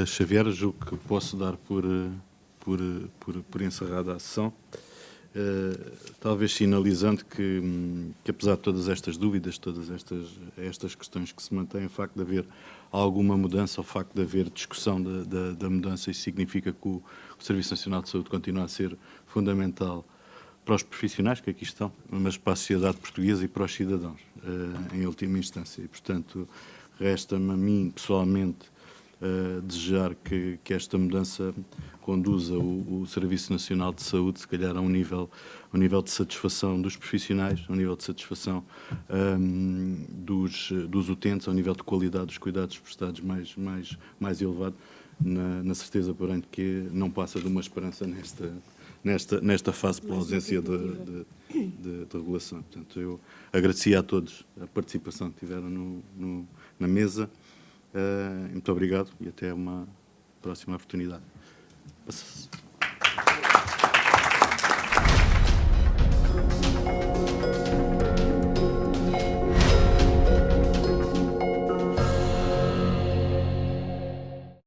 Xavier. Julgo que posso dar por encerrada a sessão. Talvez sinalizando que apesar de todas estas dúvidas, todas estas questões que se mantêm, o facto de haver alguma mudança, o facto de haver discussão da mudança, isso significa que o Serviço Nacional de Saúde continua a ser fundamental para os profissionais que aqui estão, mas para a sociedade portuguesa e para os cidadãos, em última instância. E, portanto, resta-me a mim, pessoalmente, desejar que esta mudança conduza o Serviço Nacional de Saúde, se calhar, a um nível de satisfação dos profissionais, a um nível de satisfação dos utentes, a um nível de qualidade dos cuidados prestados mais elevado, na certeza, porém, de que não passa de uma esperança nesta fase pela ausência de regulação. Portanto, eu agradecia a todos a participação que tiveram na mesa. Muito obrigado e até uma próxima oportunidade.